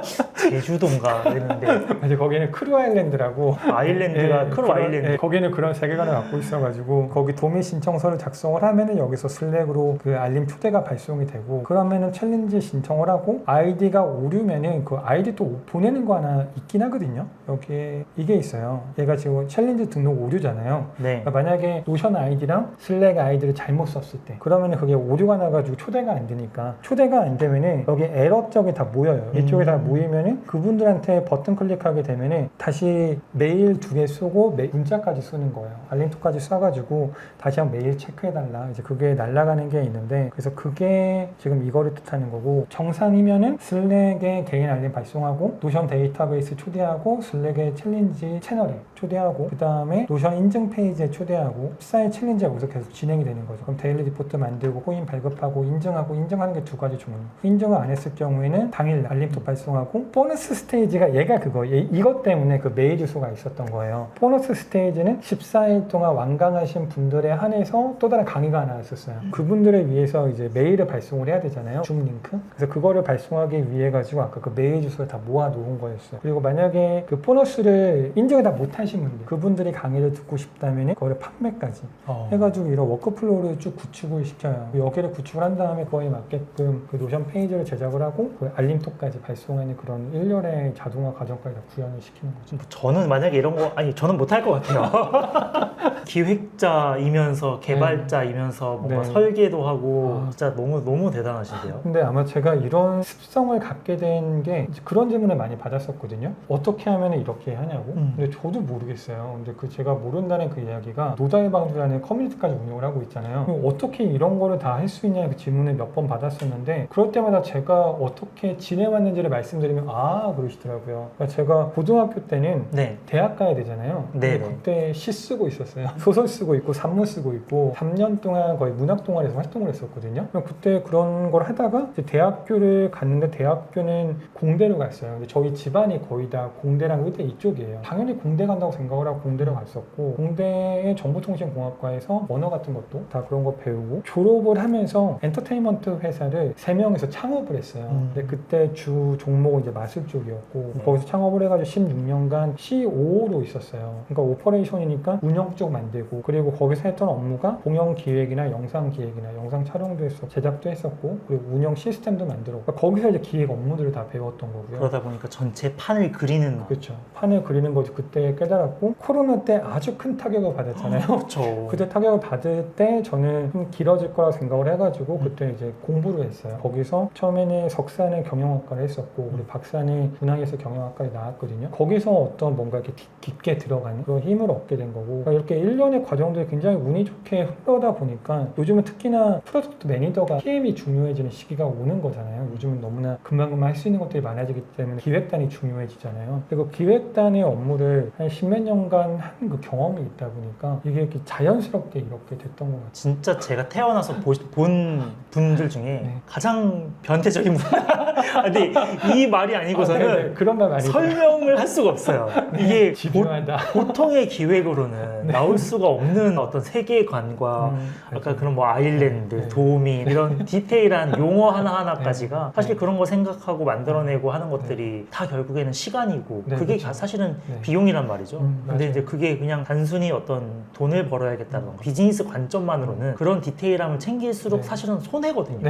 Speaker 2: 제주도인가 그랬는데
Speaker 1: 이제 거기는 크루 아일랜드라고
Speaker 2: 아일랜드가
Speaker 1: 예,
Speaker 2: 크루
Speaker 1: 그런-
Speaker 2: 아일랜드.
Speaker 1: 예, 거기는 그런 세계관을 갖고 있어가지고 거기 도민 신청서를 작성을 하면은 여기서 슬랙으로 그 알림 초대가 발송이 되고 그러면은 챌린지 신청을 하고 아이디가 오류면은 그 아이디 또 보내는 거 하나 있긴 하거든요. 여기에 이게 있어요. 얘가 지금 챌린지 등록 오류잖아요.
Speaker 2: 네.
Speaker 1: 그러니까 만약에 노션 아이디랑 슬랙 아이디를 잘못 썼을 때 그러면은 그게 오류가 나가지고 초대가 안 되니까 초대가 안 되면은 여기 에러 쪽에 다 모여요. 이쪽에 다 모이면은 그분들한테 버튼 클릭하게 되면은 다시 메일 2개 쓰고 문자까지 쓰는 거예요. 알림톡까지 써가지고 다시 한번 메일 체크해달라. 이제 그게 날아가는 게 있는데 그래서 그게 지금 이거를 뜻하는 거고 정상이면은 슬랙에 개인 알림 발송하고 노션 데이터베이스 초대하고 슬랙의 챌린지 채널에 초대하고 그 다음에 노션 인증 페이지에 초대하고 14일 챌린지가 여기서 계속 진행이 되는 거죠. 그럼 데일리 리포트 만들고 코인 발급하고 인증하고 인증하는 게 두 가지 종류. 인증을 안 했을 경우에는 당일 알림톡 발송하고 보너스 스테이지가 얘가 그거 이것 때문에 그 메일 주소가 있었던 거예요. 보너스 스테이지는 14일 동안 완강하신 분들에 한해서 또 다른 강의가 하나 있었어요. 그분들을 위해서 이제 메일을 발송을 해야 되잖아요. 줌 링크. 그래서 그거를 발송하기 위해 가지고 아까 그 메일 주소를 다 모아 놓은 거였어요. 그리고 만약에 그 보너스를 인증을 다 못하신 분들 그분들이 강의를 듣고 싶다면 그거를 판매까지 해가지고 이런 워크플로우를 쭉 구축을 시켜요. 여기를 구축을 한 다음에 그거에 맞게끔 그 노션 페이지를 제작을 하고 그 알림톡까지 발송하는 그런 일련의 자동화 과정까지 다 구현을 시키는 거죠.
Speaker 2: 저는 만약에 이런 거 아니 저는 못할 것 같아요. 기획자이면서 개발자이면서 뭔가
Speaker 1: 네.
Speaker 2: 설계도 하고 진짜 너무 대단하신데요.
Speaker 1: 근데 아마 제가 이런 습성을 갖게 된 게 그런 질문을 많이 받았었거든요. 어떻게 하면 이렇게 하냐고. 근데 저도 모르겠어요. 근데 그 제가 모른다는 그 이야기가 노다이방주라는 커뮤니티까지 운영을 하고 있잖아요. 그럼 어떻게 이런 거를 다 할 수 있냐 그 질문을 몇 번 받았었는데 그럴 때마다 제가 어떻게 지내왔는지를 말씀드리면 그러시더라고요. 그러니까 제가 고등학교 때는
Speaker 2: 네.
Speaker 1: 대학 가야 되잖아요.
Speaker 2: 네.
Speaker 1: 근데 그때 시 쓰고 있었어요. 소설 쓰고 있고 산문 쓰고 있고 3년 동안 거의 문학 동아리에서 활동을 했었거든요. 그럼 그때 그런 걸 하다가 이제 대학교를 갔는데 대학교는 공대로 갔어요. 근데 저희 집안이 거의 다 공대랑 의대 이쪽이에요. 당연히 공대 간다고 생각을 하고 공대로 갔었고 공대의 정보통신공학과에서 언어 같은 것도 다 그런 거 배우고 졸업을 하면서 엔터테인먼트 회사를 3명에서 창업을 했어요. 근데 그때 주 종목은 이제 마술 쪽이었고 거기서 창업을 해가지고 16년간 COO로 있었어요. 그러니까 오퍼레이션이니까 운영 쪽 만들고 그리고 거기서 했던 업무가 공연 기획이나 영상 기획이나 영상 촬영도 했었고 제작도 했었고 그리고 운영 시스템도 만들었고 그러니까 거기서 이제 기획 업무들을 다 배웠던 거고요.
Speaker 2: 그러다 보니까 전체 판을 그리는
Speaker 1: 그렇죠. 판을 그리는 거지 그때 깨달았고 코로나 때 아주 큰 타격을 받았잖아요.
Speaker 2: 그렇죠.
Speaker 1: 그때 타격을 받을 때 저는 좀 길어질 거라고 생각을 해가지고 그때 이제 공부를 했어요. 거기서 처음에는 석사는 경영학과를 했었고 그리고 박사는 문학에서 경영학과에 나왔거든요. 거기서 어떤 뭔가 이렇게 깊게 들어가는 그런 힘을 얻게 된 거고 그러니까 이렇게 일련의 과정들이 굉장히 운이 좋게 흘러다 보니까 요즘은 특히나 프로덕트 매니저가 PM이 중요해지는 시기가 오는 거잖아요. 요즘은 너무나 금방금방 할 수 있는 것들이 많아지기 때문에 기획단이 중요해지잖아요. 그리고 기획단의 업무를 한 10몇 년간 한 그 경험이 있다 보니까 이게 이렇게 자연스럽게 이렇게 됐던 것 같아요.
Speaker 2: 진짜 제가 태어나서 본 분들 중에
Speaker 1: 네.
Speaker 2: 가장 변태적인 분. 근데 이 말이 아니고서는
Speaker 1: 네네. 그런 말 많이
Speaker 2: 설명을 할 수가 없어요. 이게
Speaker 1: 집요하다.
Speaker 2: 보통의 기획으로는 나올 수가 없는 어떤 세계관과 아까 그런 뭐 아일랜드,
Speaker 1: 네.
Speaker 2: 도민 이런 디테일한 용어 하나하나까지가
Speaker 1: 네.
Speaker 2: 사실 그런 거 생각하고 만들어내고 하는 것들이 다 결국에는 시간이고
Speaker 1: 네,
Speaker 2: 그게
Speaker 1: 그렇죠.
Speaker 2: 사실은
Speaker 1: 네.
Speaker 2: 비용이란 말이죠. 근데
Speaker 1: 맞아요.
Speaker 2: 이제 그게 그냥 단순히 어떤 돈을 벌어야겠다는 비즈니스 관점만으로는 그런 디테일함을 챙길수록
Speaker 1: 네.
Speaker 2: 사실은 손해거든요.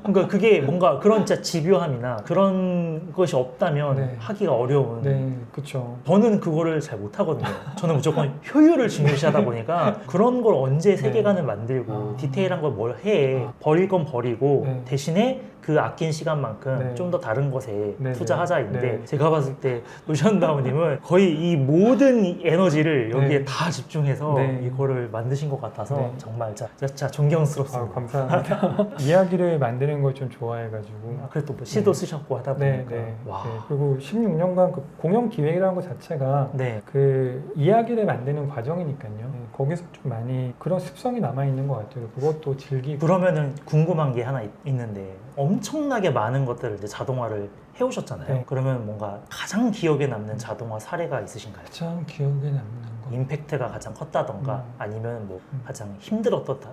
Speaker 2: 그러니까 그게 뭔가 그런 진짜 집요함이나 그런 것이 없다면
Speaker 1: 네.
Speaker 2: 하기가 어려운.
Speaker 1: 네, 그렇죠.
Speaker 2: 저는 그거를 잘 못하거든요. 저는 무조건 효율을 중요시하다 보니까 그런 걸 언제 세계관을 만들고 디테일한 걸 뭘 해. 버릴 건 버리고
Speaker 1: 네.
Speaker 2: 대신에 그 아낀 시간만큼
Speaker 1: 네.
Speaker 2: 좀 더 다른 것에
Speaker 1: 네,
Speaker 2: 투자하자인데
Speaker 1: 네.
Speaker 2: 제가 봤을 때 노션다우님은 거의 이 모든 에너지를 여기에
Speaker 1: 네.
Speaker 2: 다 집중해서
Speaker 1: 네.
Speaker 2: 이거를 만드신 것 같아서
Speaker 1: 네.
Speaker 2: 정말 진짜 존경스럽습니다.
Speaker 1: 감사합니다. 이야기를 만드는 걸 좀 좋아해가지고.
Speaker 2: 그래도 뭐 시도
Speaker 1: 네.
Speaker 2: 쓰셨고 하다
Speaker 1: 네,
Speaker 2: 보니까
Speaker 1: 네.
Speaker 2: 와.
Speaker 1: 네. 그리고 16년간 그 공연 기획이라는 것 자체가
Speaker 2: 네.
Speaker 1: 그 이야기를 만드는 과정이니까요. 네, 거기서 좀 많이 그런 습성이 남아 있는 것 같아요. 그것도 즐기고.
Speaker 2: 그러면은 궁금한 게 하나 있는데 엄청나게 많은 것들을 이제 자동화를 해오셨잖아요.
Speaker 1: 네.
Speaker 2: 그러면 뭔가 가장 기억에 남는 자동화 사례가 있으신가요?
Speaker 1: 가장 기억에 남는 거.
Speaker 2: 임팩트가 가장 컸다던가 아니면 뭐 가장 힘들었었다.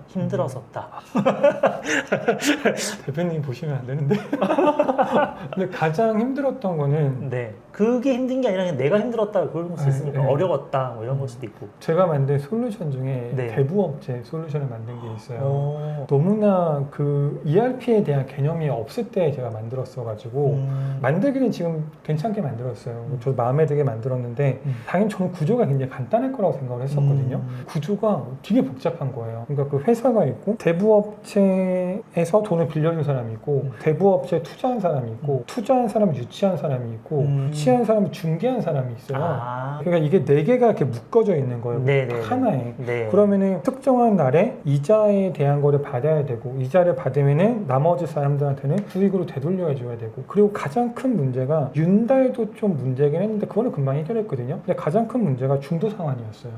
Speaker 1: 대표님 보시면 안 되는데. 근데 가장 힘들었던 거는
Speaker 2: 네, 그게 힘든 게 아니라 그냥 내가 힘들었다 그럴 수 있으니까
Speaker 1: 네.
Speaker 2: 어려웠다 뭐 이런 걸 수도 있고.
Speaker 1: 제가 만든 솔루션 중에
Speaker 2: 네.
Speaker 1: 대부업체 솔루션을 만든 게 있어요.
Speaker 2: 오.
Speaker 1: 너무나 그 ERP에 대한 개념이 없을 때 제가 만들었어가지고 만들기는 지금 괜찮게 만들었어요. 저 마음에 들게 만들었는데 당연히 저는 구조가 굉장히 간단할 거라고 생각을 했었거든요. 구조가 되게 복잡한 거예요. 그러니까 그 회사가 있고 대부업체에서 돈을 빌려준 사람이 있고 대부업체에 투자한 사람이 있고 투자한 사람을 유치한 사람이 있고 유치한 사람을 중개한 사람이 있어요.
Speaker 2: 아.
Speaker 1: 그러니까 이게 네 개가 이렇게 묶어져 있는 거예요.
Speaker 2: 네네.
Speaker 1: 딱 하나에.
Speaker 2: 네.
Speaker 1: 그러면은 특정한 날에 이자에 대한 거를 받아야 되고 이자를 받으면은 나머지 사람들한테는 수익으로 되돌려 줘야 되고 그리고 가장 큰 문제가 윤달도 좀 문제긴 했는데 그거는 금방 해결했거든요. 근데 가장 큰 문제가 중도 상환이었어요.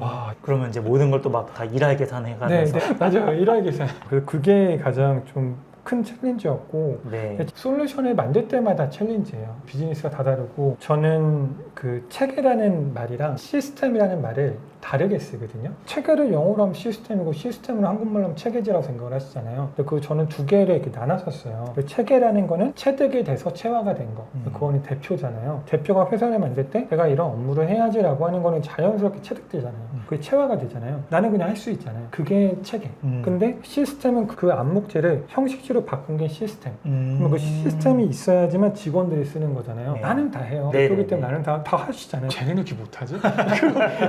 Speaker 2: 와, 그러면 이제 모든 걸 또 막 다 일할 계산해가면서.
Speaker 1: 네, 맞아요. 일할 계산. 그게 가장 좀 큰 챌린지였고
Speaker 2: 네.
Speaker 1: 솔루션을 만들 때마다 챌린지예요. 비즈니스가 다 다르고 저는 그 체계라는 말이랑 시스템이라는 말을 다르게 쓰거든요. 체계를 영어로 하면 시스템이고 시스템으로 한국말로 하면 체계지라고 생각을 하시잖아요. 근데 그 저는 두 개를 이렇게 나눴었어요. 그 체계라는 거는 체득이 돼서 체화가 된 거. 그거는 대표잖아요. 대표가 회사를 만들 때 내가 이런 업무를 해야지라고 하는 거는 자연스럽게 체득되잖아요. 그게 체화가 되잖아요. 나는 그냥 할 수 있잖아요. 그게 체계. 근데 시스템은 그 암묵제를 형식지로 바꾼 게 시스템. 그러면 그 시스템이 있어야지만 직원들이 쓰는 거잖아요.
Speaker 2: 네.
Speaker 1: 나는 다 해요.
Speaker 2: 네,
Speaker 1: 대표기
Speaker 2: 네,
Speaker 1: 때문에
Speaker 2: 네.
Speaker 1: 나는 다 하시잖아요. 쟤는 이렇게 못하지?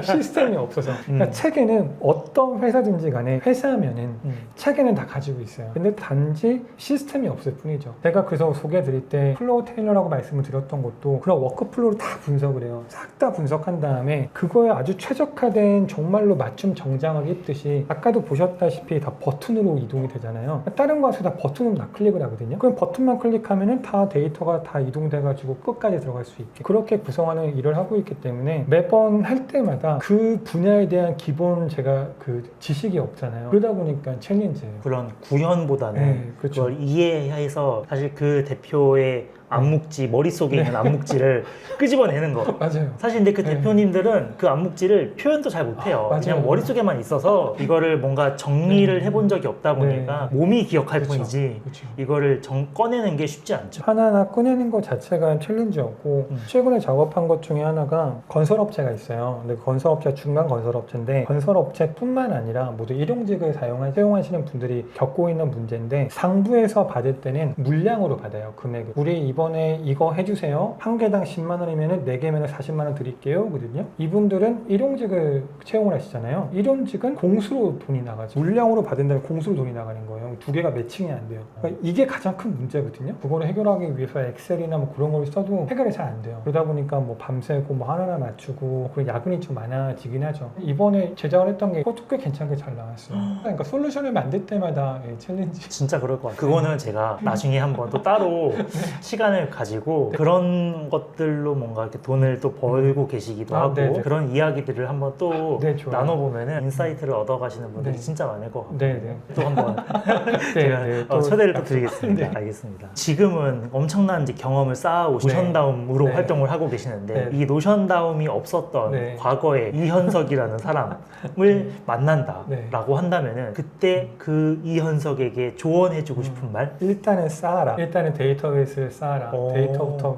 Speaker 1: 시스템이 없어서. 그러니까 체계는 어떤 회사든지 간에 회사면은 체계는 다 가지고 있어요. 근데 단지 시스템이 없을 뿐이죠. 제가 그래서 소개해 드릴 때 플로우 테일러라고 말씀을 드렸던 것도 그런 워크플로우를 다 분석을 해요. 싹 다 분석한 다음에 그거에 아주 최적화된 정말로 맞춤 정장을 입듯이 아까도 보셨다시피 다 버튼으로 이동이 되잖아요. 다른 거 다 버튼으로 다 클릭을 하거든요. 그럼 버튼만 클릭하면은 다 데이터가 다 이동돼가지고 끝까지 들어갈 수 있게 그렇게 구성하는 일을 하고 있기 때문에 매번 할 때마다 그 분야에 대한 기본 제가 그 지식이 없잖아요. 그러다 보니까 챌린지예요.
Speaker 2: 그런 구현보다는
Speaker 1: 네, 그렇죠.
Speaker 2: 그걸 이해해서 사실 그 대표의 암묵지, 머릿속에 있는 암묵지를 끄집어내는 거.
Speaker 1: 맞아요.
Speaker 2: 사실 근데 그
Speaker 1: 네.
Speaker 2: 대표님들은 그 암묵지를 표현도 잘 못해요.
Speaker 1: 맞아요.
Speaker 2: 그냥 머릿속에만 있어서 이거를 뭔가 정리를 해본 적이 없다 보니까 몸이 기억할
Speaker 1: 그쵸.
Speaker 2: 뿐이지
Speaker 1: 그쵸.
Speaker 2: 이거를 꺼내는 게 쉽지 않죠.
Speaker 1: 하나하나 꺼내는 것 자체가 챌린지였고 최근에 작업한 것 중에 하나가 건설업체가 있어요. 근데 건설업체가 중간 건설업체인데 건설업체뿐만 아니라 모두 일용직을 사용하시는 분들이 겪고 있는 문제인데 상부에서 받을 때는 물량으로 받아요. 금액을. 우리 이번에 이거 해주세요. 한 개당 10만 원이면 4개면 40만 원 드릴게요. 거든요. 이분들은 일용직을 채용을 하시잖아요. 일용직은 공수로 돈이 나가죠. 물량으로 받은다면 공수로 돈이 나가는 거예요. 두 개가 매칭이 안 돼요. 그러니까 이게 가장 큰 문제거든요. 그거를 해결하기 위해서 엑셀이나 뭐 그런 걸 써도 해결이 잘 안 돼요. 그러다 보니까 뭐 밤새고 뭐 하나하나 맞추고 그리고 야근이 좀 많아지긴 하죠. 이번에 제작을 했던 게 그것도 꽤 괜찮게 잘 나왔어요. 그러니까 솔루션을 만들 때마다 챌린지.
Speaker 2: 진짜 그럴 것 같아요. 그거는 제가 나중에 한번 또 따로 시간을 가지고 그런 것들로 뭔가 이렇게 돈을 또 벌고 계시기도 하고
Speaker 1: 네네.
Speaker 2: 그런 이야기들을 한번 또
Speaker 1: 네, 좋아요.
Speaker 2: 나눠보면은 인사이트를 얻어가시는 분들이
Speaker 1: 네.
Speaker 2: 진짜 많을 것 같고
Speaker 1: 네네.
Speaker 2: 또 한번
Speaker 1: 네,
Speaker 2: 제가
Speaker 1: 네,
Speaker 2: 초대를 또 드리겠습니다.
Speaker 1: 네.
Speaker 2: 알겠습니다. 지금은 엄청난 이제 경험을 쌓아오신 노션다움으로
Speaker 1: 네.
Speaker 2: 활동을 하고 계시는데
Speaker 1: 네.
Speaker 2: 이 노션다움이 없었던
Speaker 1: 네.
Speaker 2: 과거에 이현석이라는 사람을 만난다라고 한다면은 그때 그 이현석에게 조언해주고 싶은 말?
Speaker 1: 일단은 쌓아라. 일단은 데이터베이스를 쌓아라.
Speaker 2: 오.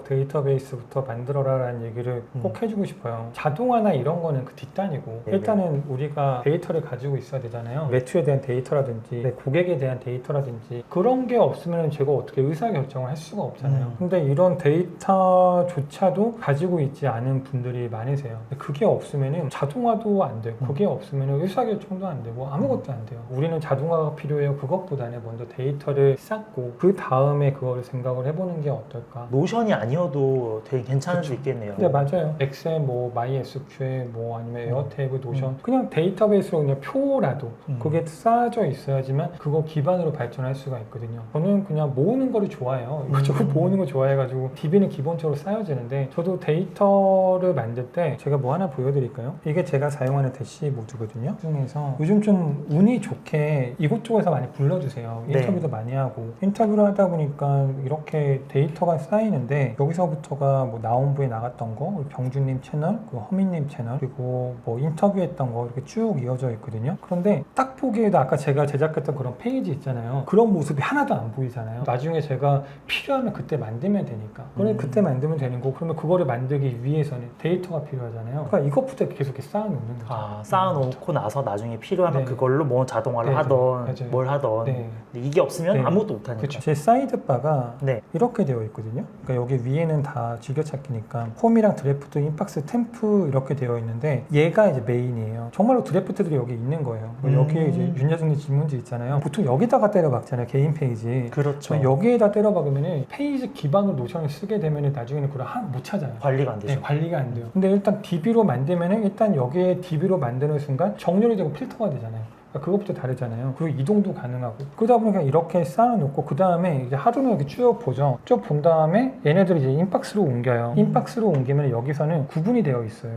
Speaker 1: 데이터베이스부터 만들어라라는 얘기를 꼭 해주고 싶어요. 자동화나 이런 거는 그 뒷단이고
Speaker 2: 네네.
Speaker 1: 일단은 우리가 데이터를 가지고 있어야 되잖아요. 매출에 대한 데이터라든지 내 고객에 대한 데이터라든지 그런 게 없으면 제가 어떻게 의사결정을 할 수가 없잖아요. 근데 이런 데이터조차도 가지고 있지 않은 분들이 많으세요. 근데 그게 없으면 자동화도 안 되고 그게 없으면 의사결정도 안 되고 아무것도 안 돼요. 우리는 자동화가 필요해요. 그것보다는 먼저 데이터를 쌓고 그 다음에 그거를 생각을 해보는 게 어떨까.
Speaker 2: 노션이 아니어도 되게 괜찮을 수 있겠네요.
Speaker 1: 네, 맞아요. 엑셀, 뭐 MySQL, 뭐 아니면 에어테이블, 노션 그냥 데이터베이스로 그냥 표라도 그게 쌓여져 있어야지만 그거 기반으로 발전할 수가 있거든요. 저는 그냥 모으는 거를 좋아해요. 이것저것 모으는 거 좋아해가지고 DB는 기본적으로 쌓여지는데 저도 데이터를 만들 때 제가 뭐 하나 보여드릴까요? 이게 제가 사용하는 대시보드거든요. 중에서 요즘 좀 운이 좋게 이곳저곳에서 많이 불러주세요.
Speaker 2: 네.
Speaker 1: 인터뷰도 많이 하고 인터뷰를 하다 보니까 이렇게 데이터 데이터가 쌓이는데 여기서부터가 뭐 나온부에 나갔던 거, 병준님 채널, 그 허민님 채널, 그리고 뭐 인터뷰했던 거 이렇게 쭉 이어져 있거든요. 그런데 딱 보기에도 아까 제가 제작했던 그런 페이지 있잖아요. 그런 모습이 하나도 안 보이잖아요. 나중에 제가 필요하면 그때 만들면 되니까. 그래 그때 만들면 되는 거. 그러면 그거를 만들기 위해서는 데이터가 필요하잖아요. 그러니까 이것부터 계속 이렇게 쌓아놓는 거죠.
Speaker 2: 쌓아놓고 나서 나중에 필요하면
Speaker 1: 네.
Speaker 2: 그걸로 뭐 자동화를
Speaker 1: 네,
Speaker 2: 하던
Speaker 1: 맞아요.
Speaker 2: 뭘 하던
Speaker 1: 네.
Speaker 2: 근데 이게 없으면
Speaker 1: 네.
Speaker 2: 아무것도 못하니까.
Speaker 1: 그렇죠. 제 사이드바가
Speaker 2: 네.
Speaker 1: 이렇게 되어 있거든요. 그러니까 여기 위에는 다 즐겨찾기니까 폼이랑 드래프트, 인박스, 템프 이렇게 되어 있는데 얘가 이제 메인이에요. 정말로 드래프트들이 여기 있는 거예요. 여기에 이제 윤여정님 질문지 있잖아요. 보통 여기다가 때려 박잖아요. 개인 페이지.
Speaker 2: 그렇죠.
Speaker 1: 여기에다 때려 박으면 페이지 기반으로 노션을 쓰게 되면 나중에는 그걸 못 찾아요.
Speaker 2: 관리가 안 되죠.
Speaker 1: 네, 관리가 안 돼요. 근데 일단 DB로 만들면은 일단 여기에 DB로 만드는 순간 정렬이 되고 필터가 되잖아요. 그것부터 다르잖아요. 그리고 이동도 가능하고. 그러다 보니까 이렇게 쌓아놓고 그 다음에 이제 하루는 이렇게 쭉 보죠. 쭉 본 다음에 얘네들이 이제 인박스로 옮겨요. 인박스로 옮기면 여기서는 구분이 되어 있어요.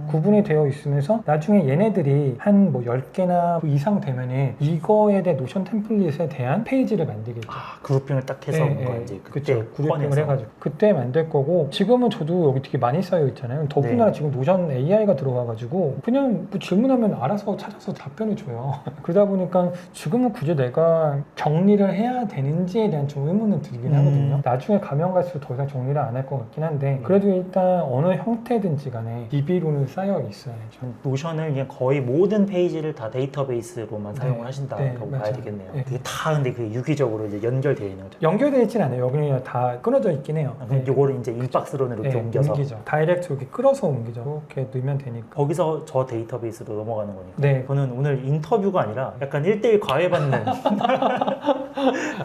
Speaker 1: 구분이 되어 있으면서 나중에 얘네들이 한 뭐 10개나 그 이상 되면은 이거에 대한 노션 템플릿에 대한 페이지를 만들겠죠.
Speaker 2: 그룹핑을 딱 해서 뭔가 이제 그때
Speaker 1: 그쵸. 그룹핑을
Speaker 2: 꺼내서.
Speaker 1: 해가지고 그때 만들 거고 지금은 저도 여기 되게 많이 쌓여 있잖아요. 더군다나
Speaker 2: 네.
Speaker 1: 지금 노션 AI가 들어가가지고 그냥 뭐 질문하면 알아서 찾아서 답변을 줘요. 그러다 보니까 지금은 굳이 내가 정리를 해야 되는지에 대한 좀 의문은 들긴 하거든요. 나중에 가면 갈수록 더 이상 정리를 안 할 것 같긴 한데 그래도 일단 어느 형태든지 간에 DB로는 쌓여 있어야죠.
Speaker 2: 노션을 그냥 거의 모든 페이지를 다 데이터베이스로만 사용을 하신다고 봐야
Speaker 1: 맞아요.
Speaker 2: 되겠네요.
Speaker 1: 네.
Speaker 2: 그게 다 근데 그 유기적으로 이제 연결되어 있는 거죠.
Speaker 1: 연결되어 있진 않아요. 여기는 다 끊어져 있긴 해요.
Speaker 2: 그럼 요거를 이제 인박스로는 이렇게 옮겨서
Speaker 1: 옮기죠. 다이렉트 이렇게 끌어서 옮기죠. 이렇게 넣으면 되니까.
Speaker 2: 거기서 저 데이터베이스로 넘어가는 거니까.
Speaker 1: 네.
Speaker 2: 저는 오늘 인터뷰가 아니라 약간 1대1 과외받는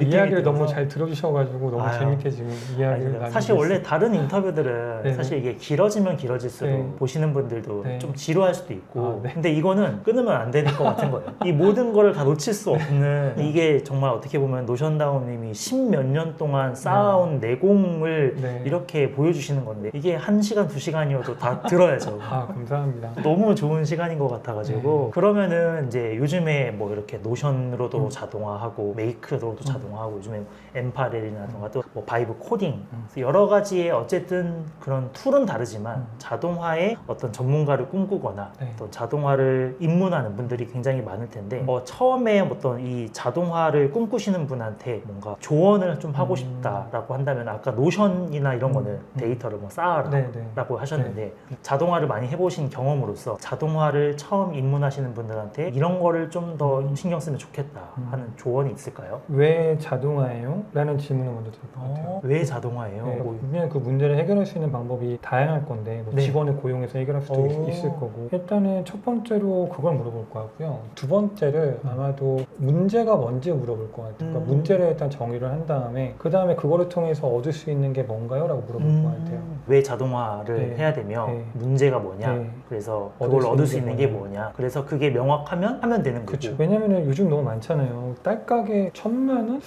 Speaker 1: 이야기를
Speaker 2: 들어서.
Speaker 1: 너무 잘 들어주셔가지고 너무
Speaker 2: 아유.
Speaker 1: 재밌게 지금 이야기를
Speaker 2: 아니,
Speaker 1: 나누고
Speaker 2: 사실 원래
Speaker 1: 있어요.
Speaker 2: 다른 인터뷰들은
Speaker 1: 네.
Speaker 2: 사실 이게 길어지면 길어질수록
Speaker 1: 네.
Speaker 2: 보시는 분들도
Speaker 1: 네.
Speaker 2: 좀 지루할 수도 있고
Speaker 1: 아, 네.
Speaker 2: 근데 이거는 끊으면 안 되는 것 같은 거예요. 이 모든 거를 다 놓칠 수 없는 이게 정말 어떻게 보면 노션다운님이 10몇 년 동안 쌓아온 내공을
Speaker 1: 네.
Speaker 2: 이렇게 보여주시는 건데 이게 1시간, 2시간이어도 다 들어야죠.
Speaker 1: 아 감사합니다.
Speaker 2: 너무 좋은 시간인 것 같아가지고 그러면은 이제 요즘에 뭐 이렇게 노션으로도 자동화하고 메이크로도 자동화하고 요즘에 엠파렐이라던가 또 뭐 바이브 코딩 그래서 여러 가지의 어쨌든 그런 툴은 다르지만 자동화의 어떤 전문가를 꿈꾸거나
Speaker 1: 네.
Speaker 2: 또 자동화를 입문하는 분들이 굉장히 많을 텐데 처음에 어떤 이 자동화를 꿈꾸시는 분한테 뭔가 조언을 좀 하고 싶다라고 한다면 아까 노션이나 이런 거는 데이터를 뭐 쌓아라
Speaker 1: 네, 네.
Speaker 2: 라고 하셨는데 자동화를 많이 해보신 경험으로서 자동화를 처음 입문하시는 분들한테 이런 거를 좀 더 신경 쓰면 좋겠다 하는 조언이 있을까요?
Speaker 1: 왜 자동화예요? 라는 질문을 먼저 드릴 것 같아요.
Speaker 2: 왜 자동화예요?
Speaker 1: 네,
Speaker 2: 뭐,
Speaker 1: 분명 그 문제를 해결할 수 있는 방법이 다양할 건데 뭐
Speaker 2: 네.
Speaker 1: 직원을 고용해서 해결할 수도
Speaker 2: 오.
Speaker 1: 있을 거고 일단은 첫 번째로 그걸 물어볼 것 같고요. 두 번째를 아마도 문제가 뭔지 물어볼 것 같아요. 그러니까 문제를 일단 정의를 한 다음에 그 다음에 그거를 통해서 얻을 수 있는 게 뭔가요? 라고 물어볼 것 같아요.
Speaker 2: 왜 자동화를
Speaker 1: 네.
Speaker 2: 해야 되며
Speaker 1: 네.
Speaker 2: 문제가 뭐냐
Speaker 1: 네.
Speaker 2: 그래서 그걸 얻을 수 있는 게 뭐냐 그래서 그게 명확하면 하면 되는 거고
Speaker 1: 그렇죠. 왜냐면은 요즘 너무 많잖아요. 딸가게 1,000만 원?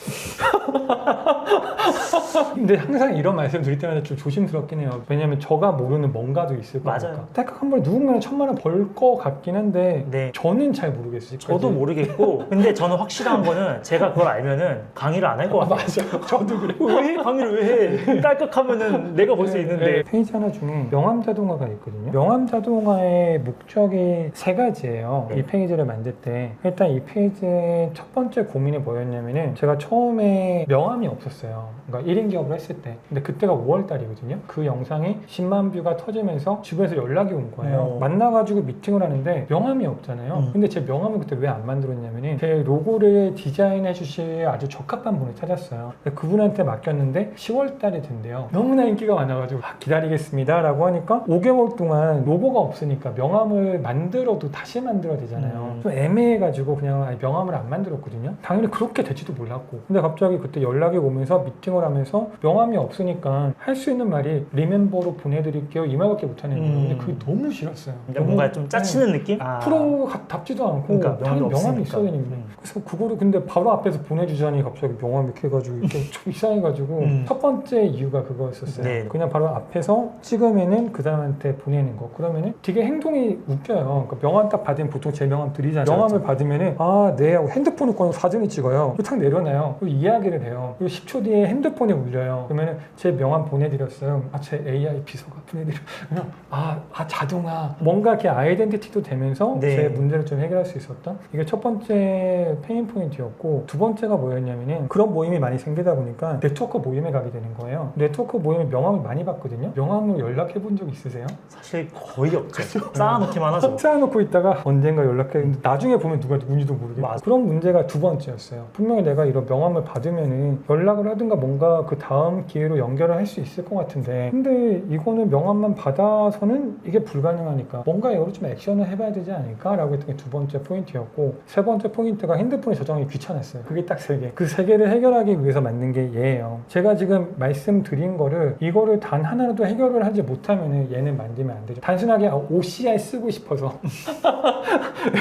Speaker 1: 근데 항상 이런 말씀 드릴 때마다 좀 조심스럽긴 해요. 왜냐면 저가 모르는 뭔가도 있을 거니까.
Speaker 2: 맞아요.
Speaker 1: 딸깍 한 번에 누군가는 1,000만 원 벌 거 같긴 한데
Speaker 2: 네.
Speaker 1: 저는 잘 모르겠어요.
Speaker 2: 저도 모르겠고 근데 저는 확실한 거는 제가 그걸 알면은 강의를 안 할 것 같아요.
Speaker 1: 맞아요. 저도 그래요.
Speaker 2: 왜 강의를 왜 해? 딸깍하면은 내가 볼 수 있는데
Speaker 1: 페이지 하나 중에 명암 자동화가 있거든요. 명암 자동화의 목적이 세 가지예요.
Speaker 2: 네.
Speaker 1: 이 페이지를 만들 때 일단 이 페이지의 첫 번째 고민이 뭐였냐면은 제가 처음에 명암이 없었어요. 그러니까 1인 기업을 했을 때. 근데 그때가 5월 달이거든요. 그 영상이 10만 뷰가 터지면서 주변에서 연락이 온 거예요. 만나가지고 미팅을 하는데 명함이 없잖아요. 근데 제 명함을 그때 왜 안 만들었냐면은 제 로고를 디자인해 주실 아주 적합한 분을 찾았어요. 그분한테 맡겼는데 10월 달에 된대요. 너무나 인기가 많아가지고 기다리겠습니다 라고 하니까 5개월 동안 로고가 없으니까 명함을 만들어도 다시 만들어야 되잖아요. 좀 애매해가지고 그냥 아예 명함을 안 만들었거든요. 당연히 그렇게 될지도 몰랐고 근데 갑자기 그때 연락이 오면서 미팅을 하면서 명함이 없으니까 할 수 있는 말이 리멤버로 보내드릴게요 이 말밖에 못하는 거예요. 근데 그게 너무 싫었어요.
Speaker 2: 그러니까 뭔가 좀 짜치는 느낌?
Speaker 1: 프로답지도 않고
Speaker 2: 그러니까
Speaker 1: 당연히 명함이
Speaker 2: 없으니까.
Speaker 1: 있어야 되는데 그래서 그거를 근데 바로 앞에서 보내주자니 갑자기 명함 이렇게 해가지고 이렇게 좀 이상해가지고 첫 번째 이유가 그거였었어요.
Speaker 2: 네.
Speaker 1: 그냥 바로 앞에서 찍으면은 그 사람한테 보내는 거 그러면은 되게 행동이 웃겨요. 그러니까 명함 딱 받으면 보통 제 명함 드리잖아요. 명함을 받으면은 네 하고 핸드폰을 꺼내고 사진을 찍어요. 그리고 탁 내려놔요. 그리고 이야기를 해요. 그리고 10초 뒤에 핸드폰이 울려요. 그러면은 제 명함 보내드렸어요. 제 AI 비서가 보내드렸어요. 자동화. 뭔가 이렇게 아이덴티티도 되면서
Speaker 2: 네.
Speaker 1: 제 문제를 좀 해결할 수 있었던 이게 첫 번째 페인 포인트였고, 두 번째가 뭐였냐면은 그런 모임이 많이 생기다 보니까 네트워크 모임에 가게 되는 거예요. 네트워크 모임에 명함을 많이 받거든요. 명함으로 연락해 본 적 있으세요?
Speaker 2: 사실 거의 없죠. 쌓아놓기만 하죠.
Speaker 1: 쌓아놓고 있다가 언젠가 연락했는데 나중에 보면 누가 누군지도 모르겠고,
Speaker 2: 맞아.
Speaker 1: 그런 문제가 두 번째였어요. 분명히 내가 이런 명함을 받으면은 연락을 하든가 뭔가 그 다음 기회로 연결을 할 수 있을 것 같은데, 근데 이거는 명함만 받아서는 이게 불가능하니까 뭔가 이거를 좀 액션을 해봐야 되지 않을까라고 했던 게 두 번째 포인트였고, 세 번째 포인트가 핸드폰에 저장하기 귀찮았어요. 그게 딱 세 개. 그 세 개를 해결하기 위해서 만든 게 얘예요. 제가 지금 말씀드린 거를 이거를 단 하나라도 해결을 하지 못하면은 얘는 만들면 안 되죠. 단순하게 OCR 쓰고 싶어서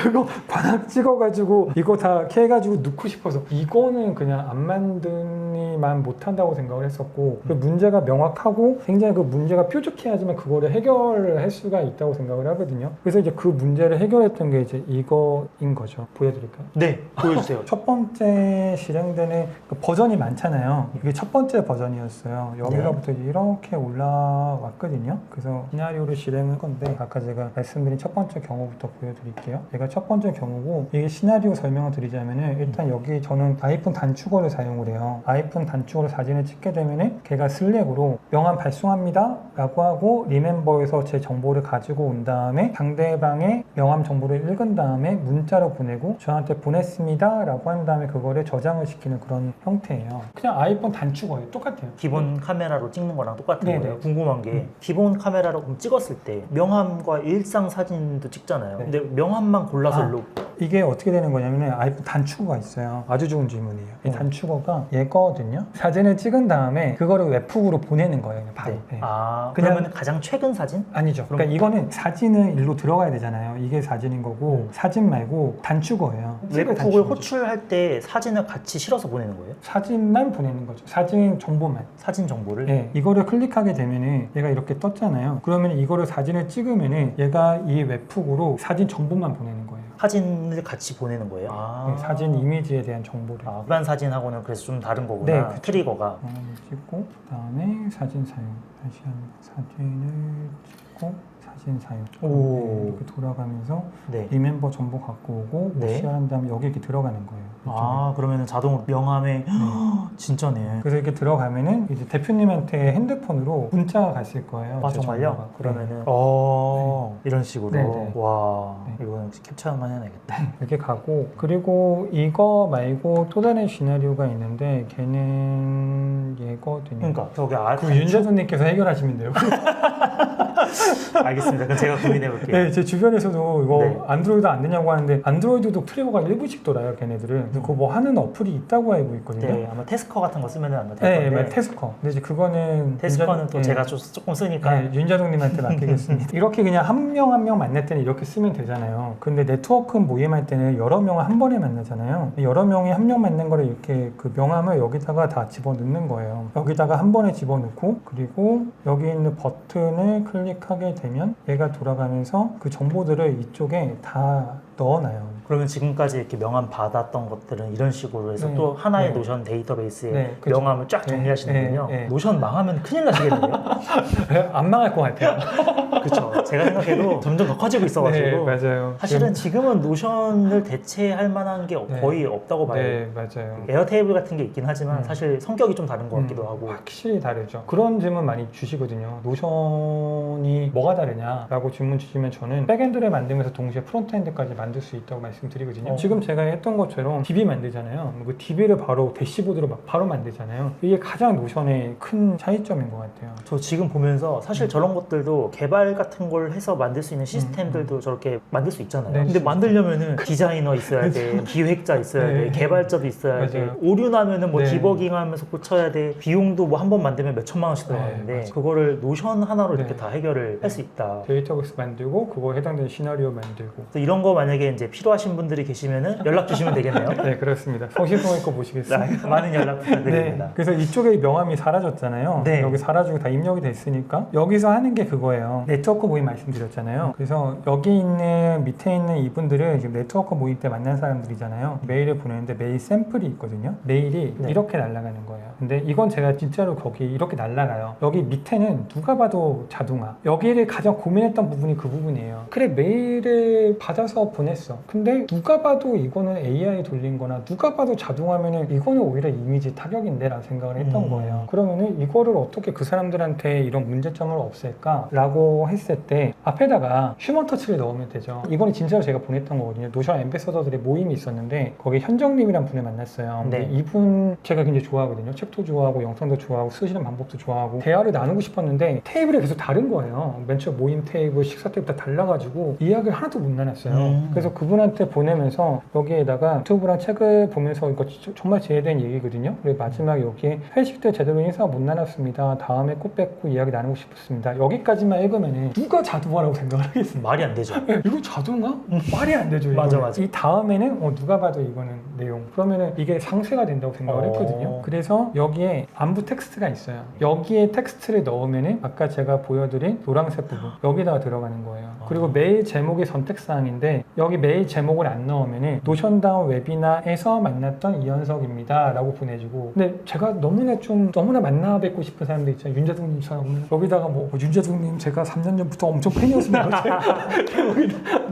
Speaker 1: 이거 관악 찍어가지고 이거 다 캐가지고 넣고 싶어서, 이거는 그냥 안 만드니만 못한다고 생각을 했었고, 그 문제가 명확하고 굉장히 그 문제가 뾰족해야지만 그거를 해결을 할 수가 있다고 생각을 하거든요. 그래서 이제 그 문제를 해결했던 게 이제 이거인 거죠. 보여드릴까요?
Speaker 2: 네, 보여주세요.
Speaker 1: 첫 번째 실행되는 그 버전이 많잖아요. 이게 첫 번째 버전이었어요. 여기서부터 이제 이렇게 올라왔거든요. 그래서 시나리오를 실행한 건데, 아까 제가 말씀드린 첫 번째 경우부터 보여드릴게요. 얘가 첫 번째 경우고, 이게 시나리오 설명을 드리자면은 일단 여기 저는 아이폰 단축어를 사용을 해요. 아이폰 단축어로 사진을 찍게 되면은 걔가 슬랙으로 명함 발송합니다 라고 하고 리멤버에서 제 정보를 가지고 온 다음에 상대방의 명함 정보를 읽은 다음에 문자로 보내고 저한테 보냈습니다 라고 한 다음에 그거를 저장을 시키는 그런 형태예요. 그냥 아이폰 단축어예요. 똑같아요.
Speaker 2: 기본 카메라로 찍는 거랑 똑같은
Speaker 1: 네네.
Speaker 2: 거예요. 궁금한 게 기본 카메라로 그럼 찍었을 때 명함과 일상 사진도 찍잖아요.
Speaker 1: 네.
Speaker 2: 근데 명함만 골라서 일로
Speaker 1: 이게 어떻게 되는 거냐면 아이폰 단축어가 있어요. 아주 좋은 질문이에요. 이 단축어가 얘거든요. 사진을 찍은 다음에 그거를 웹북으로 보내는 거예요. 바로.
Speaker 2: 네.
Speaker 1: 네.
Speaker 2: 그냥
Speaker 1: 그러면
Speaker 2: 가장 최근 사진?
Speaker 1: 아니죠. 그러니까 이거는 사진은 일로 들어가야 되잖아요. 이게 사진인 거고 사진 말고 단축어예요.
Speaker 2: 웹북을
Speaker 1: 단축어죠.
Speaker 2: 호출할 때 사진을 같이 실어서 보내는 거예요?
Speaker 1: 사진만 보내는 거죠. 사진 정보만.
Speaker 2: 사진 정보를?
Speaker 1: 네, 이거를 클릭하게 되면은 얘가 이렇게 떴잖아요. 그러면 이거를 사진을 찍으면은 얘가 이 웹북으로 사진 정보만 보내는 거예요.
Speaker 2: 사진을 같이 보내는 거예요?
Speaker 1: 네, 사진 이미지에 대한 정보를.
Speaker 2: 일반 사진하고는 그래서 좀 다른 거구나.
Speaker 1: 네, 그쵸.
Speaker 2: 트리거가.
Speaker 1: 찍고 그다음에 사진 사용. 다시 한번 사진을 찍고 사진 사용.
Speaker 2: 오.
Speaker 1: 이렇게 돌아가면서
Speaker 2: 네.
Speaker 1: 리멤버 정보 갖고 오고
Speaker 2: 네.
Speaker 1: OCR 한 다음에 여기 이렇게 들어가는 거예요.
Speaker 2: 그러면 자동으로 명함에 진짜네.
Speaker 1: 그래서 이렇게 들어가면은 이제 대표님한테 핸드폰으로 문자가 갔을 거예요. 제
Speaker 2: 정말요?
Speaker 1: 정보가.
Speaker 2: 그러면은 이런 식으로.
Speaker 1: 네.
Speaker 2: 와,
Speaker 1: 네.
Speaker 2: 이거는 역시 캡처만 해놔야겠다.
Speaker 1: 이렇게 가고, 그리고 이거 말고 또 다른 시나리오가 있는데 걔는 얘거든요.
Speaker 2: 그러니까 저기
Speaker 1: 그 윤재준님께서 해결하시면 돼요.
Speaker 2: 알겠습니다. 그럼 제가 고민해볼게요.
Speaker 1: 네, 제 주변에서도 이거
Speaker 2: 네.
Speaker 1: 안드로이드 안 되냐고 하는데 안드로이드도 트리거가 1분씩 돌아요, 걔네들은. 그래서 그거 뭐 하는 어플이 있다고 알고 있거든요.
Speaker 2: 네, 아마 테스커 같은 거 쓰면 아마 될
Speaker 1: 네,
Speaker 2: 건데.
Speaker 1: 테스커. 근데 이제 그거는
Speaker 2: 테스커는 또
Speaker 1: 네.
Speaker 2: 제가 조금 쓰니까.
Speaker 1: 네, 윤자동님한테 맡기겠습니다. 이렇게 그냥 한 명 한 명 만날 때는 이렇게 쓰면 되잖아요. 근데 네트워크 모임할 때는 여러 명을 한 번에 만나잖아요. 여러 명이 한 명 만난 거를 이렇게 그 명함을 여기다가 다 집어넣는 거예요. 여기다가 한 번에 집어넣고, 그리고 여기 있는 버튼을 클릭하게 되면 얘가 돌아가면서 그 정보들을 이쪽에 다 넣어놔요.
Speaker 2: 그러면 지금까지 이렇게 명함 받았던 것들은 이런 식으로 해서
Speaker 1: 네.
Speaker 2: 또 하나의
Speaker 1: 네.
Speaker 2: 노션 데이터베이스에
Speaker 1: 네, 그쵸.
Speaker 2: 명함을 쫙 정리하시는군요.
Speaker 1: 네, 네.
Speaker 2: 노션 망하면 큰일 나시겠네요.
Speaker 1: 안 망할 것 같아요.
Speaker 2: 그렇죠. 제가 생각해도 점점 더 커지고 있어가지고.
Speaker 1: 네, 맞아요.
Speaker 2: 사실은 지금은 노션을 대체할 만한 게
Speaker 1: 네.
Speaker 2: 거의 없다고 봐요.
Speaker 1: 네, 맞아요.
Speaker 2: 에어테이블 같은 게 있긴 하지만 사실 성격이 좀 다른 것 같기도 하고.
Speaker 1: 확실히 다르죠. 그런 질문 많이 주시거든요. 노션이 뭐가 다르냐라고 질문 주시면 저는 백엔드를 만들면서 동시에 프론트엔드까지 만들 수 있다고 말씀드리거든요. 지금 제가 했던 것처럼 DB 만들잖아요. 그 DB를 바로 대시보드로 바로 만들잖아요. 이게 가장 노션의 큰 차이점인 것 같아요.
Speaker 2: 저 지금 보면서 사실 저런 것들도 개발 같은 걸 해서 만들 수 있는 시스템들도 저렇게 만들 수 있잖아요.
Speaker 1: 네,
Speaker 2: 근데 만들려면은 디자이너 있어야 돼, 기획자 있어야
Speaker 1: 네.
Speaker 2: 돼, 개발자도 있어야 돼.
Speaker 1: 맞아요.
Speaker 2: 오류 나면은 뭐
Speaker 1: 네.
Speaker 2: 디버깅하면서 고쳐야 돼. 비용도 뭐 한 번 만들면 몇 천만 원씩 들어가는데
Speaker 1: 맞아요.
Speaker 2: 그거를 노션 하나로 이렇게
Speaker 1: 네.
Speaker 2: 다 해결을 할 수 있다.
Speaker 1: 데이터베이스 만들고 그거 해당되는 시나리오 만들고.
Speaker 2: 그래서 이런 거 만약에 이제 필요하신 분들이 계시면은 연락 주시면 되겠네요.
Speaker 1: 네, 그렇습니다. 성실성의껏 보시겠습니다.
Speaker 2: 많은 연락 부탁드립니다.
Speaker 1: 네, 그래서 이쪽에 명함이 사라졌잖아요.
Speaker 2: 네.
Speaker 1: 여기 사라지고 다 입력이 됐으니까 여기서 하는 게 그거예요. 네트워크 모임 말씀드렸잖아요. 그래서 여기 있는 밑에 있는 이분들은 지금 네트워크 모임 때 만난 사람들이잖아요. 메일을 보내는데 메일 샘플이 있거든요. 메일이
Speaker 2: 네.
Speaker 1: 이렇게 날아가는 거예요. 근데 이건 제가 진짜로 거기 이렇게 날아가요. 여기 밑에는 누가 봐도 자동화. 여기를 가장 고민했던 부분이 그 부분이에요. 그래, 메일을 받아서 보냈어. 근데 누가 봐도 이거는 AI 돌린 거나 누가 봐도 자동화면은 이거는 오히려 이미지 타격인데 라는 생각을 했던 거예요. 그러면은 이거를 어떻게 그 사람들한테 이런 문제점을 없앨까? 라고 했을 때 앞에다가 휴먼 터치를 넣으면 되죠. 이거는 진짜로 제가 보냈던 거거든요. 노션 앰베서더들의 모임이 있었는데 거기 현정님이란 분을 만났어요. 근데
Speaker 2: 네.
Speaker 1: 이분 제가 굉장히 좋아하거든요. 책도 좋아하고 영상도 좋아하고 쓰시는 방법도 좋아하고 대화를 나누고 싶었는데 테이블이 계속 다른 거예요. 맨 처음 모임 테이블, 식사 테이블 다 달라가지고 이야기를 하나도 못 나눴어요. 그래서 그분한테 보내면서 여기에다가 유튜브랑 책을 보면서 이거 정말 제외된 얘기거든요. 그리고 마지막에 여기에 회식 때 제대로 인사 못 나눴습니다. 다음에 꼭 뵙고 이야기 나누고 싶었습니다. 여기까지만 읽으면 누가 자동화라고 생각을 하겠습니다.
Speaker 2: 말이 안 되죠.
Speaker 1: 이거 자동화? 말이 안 되죠.
Speaker 2: 맞아,
Speaker 1: 이거는.
Speaker 2: 맞아.
Speaker 1: 이 다음에는 누가 봐도 이거는 내용. 그러면은 이게 상쇄가 된다고 생각을 했거든요. 그래서 여기에 안부 텍스트가 있어요. 여기에 텍스트를 넣으면은 아까 제가 보여드린 노란색 부분 여기다가 들어가는 거예요. 그리고 메일 제목이 선택사항인데 여기 메일 제목을 안 넣으면은 노션다운 웨비나에서 만났던 이현석입니다 라고 보내주고, 근데 제가 너무나 만나 뵙고 싶은 사람들 있잖아요. 윤재동님처럼 여기다가 뭐 윤재동님 제가 3년 전부터 엄청 팬이었습니다.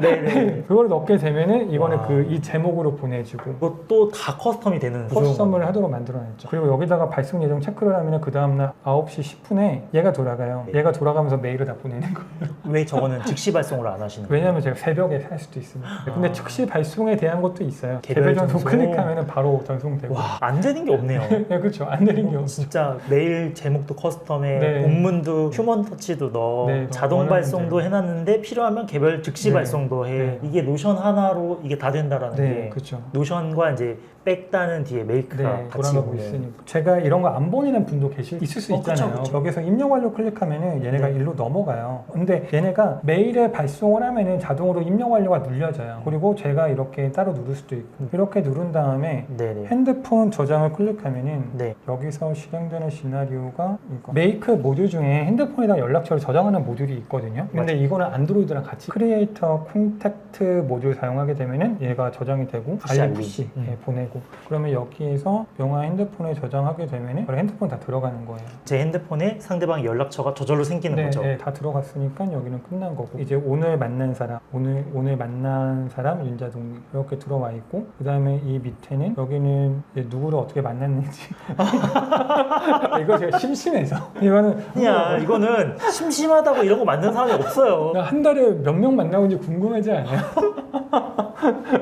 Speaker 2: 네네.
Speaker 1: 그걸 넣게 되면은 이거는
Speaker 2: 와.
Speaker 1: 이 제목으로 보내주고
Speaker 2: 그것도 다 커스텀이 되는
Speaker 1: 커스텀을 하도록 만들어냈죠. 그리고 여기다가 발송 예정 체크를 하면 그 다음날 9시 10분에 얘가 돌아가요. 얘가 돌아가면서 메일을 다 보내는 거예요.
Speaker 2: 왜 저거는 즉시 발송을 안 하시는 거예요?
Speaker 1: 왜냐면 제가 새벽에 살 수도 있으니까. 근데 즉시 발송에 대한 것도 있어요.
Speaker 2: 개별
Speaker 1: 개별 전송
Speaker 2: 전송.
Speaker 1: 클릭하면 바로 전송되고.
Speaker 2: 와, 안 되는 게 없네요.
Speaker 1: 네, 그렇죠. 안 되는 게 없죠.
Speaker 2: 진짜 메일 제목도 커스텀에
Speaker 1: 네.
Speaker 2: 본문도 휴먼 터치도 넣어
Speaker 1: 네,
Speaker 2: 자동
Speaker 1: 원하는
Speaker 2: 발송도
Speaker 1: 대로.
Speaker 2: 해놨는데 필요하면 개별 즉시
Speaker 1: 네.
Speaker 2: 발송도 해.
Speaker 1: 네.
Speaker 2: 이게 노션 하나로 이게 다 된다라는
Speaker 1: 네,
Speaker 2: 게
Speaker 1: 그렇죠.
Speaker 2: 노션과 이제 뺐다는 뒤에 메이크가
Speaker 1: 네,
Speaker 2: 같이
Speaker 1: 돌아가고
Speaker 2: 오는.
Speaker 1: 있으니까. 제가 이런 거 안 보내는 분도 있을 수 있잖아요.
Speaker 2: 그쵸, 그쵸.
Speaker 1: 여기서 입력 완료 클릭하면은 얘네가
Speaker 2: 네.
Speaker 1: 일로 넘어가요. 근데 얘네가 메일에 발송을 하면은 자동으로 입력 완료가 눌려져요. 그리고 제가 이렇게 따로 누를 수도 있고, 이렇게 누른 다음에
Speaker 2: 네네.
Speaker 1: 핸드폰 저장을 클릭하면은
Speaker 2: 네.
Speaker 1: 여기서 실행되는 시나리오가 이거. 메이크 모듈 중에 핸드폰이랑 연락처를 저장하는 모듈이 있거든요. 근데 이거는 안드로이드랑 같이 크리에이터 콘택트 모듈 사용하게 되면은 얘가 저장이 되고
Speaker 2: 푸시 알림.
Speaker 1: 푸시 보내고, 그러면 여기에서 영화 핸드폰에 저장하게 되면은 바로 핸드폰 다 들어가는 거예요.
Speaker 2: 제 핸드폰에 상대방 연락처가 저절로 생기는
Speaker 1: 네,
Speaker 2: 거죠.
Speaker 1: 네, 다 들어갔으니까 여기는 끝난 거고, 이제 오늘 만난 사람, 오늘 만난 사람 윤자동 이렇게 들어와 있고, 그 다음에 이 밑에는 여기는 이제 누구를 어떻게 만났는지. 이거 제가 심심해서 이거는
Speaker 2: 아니야, 이거는 심심하다고 이런 거 만든 사람이 없어요.
Speaker 1: 한 달에 몇 명 만나고인지 궁금하지 않아요?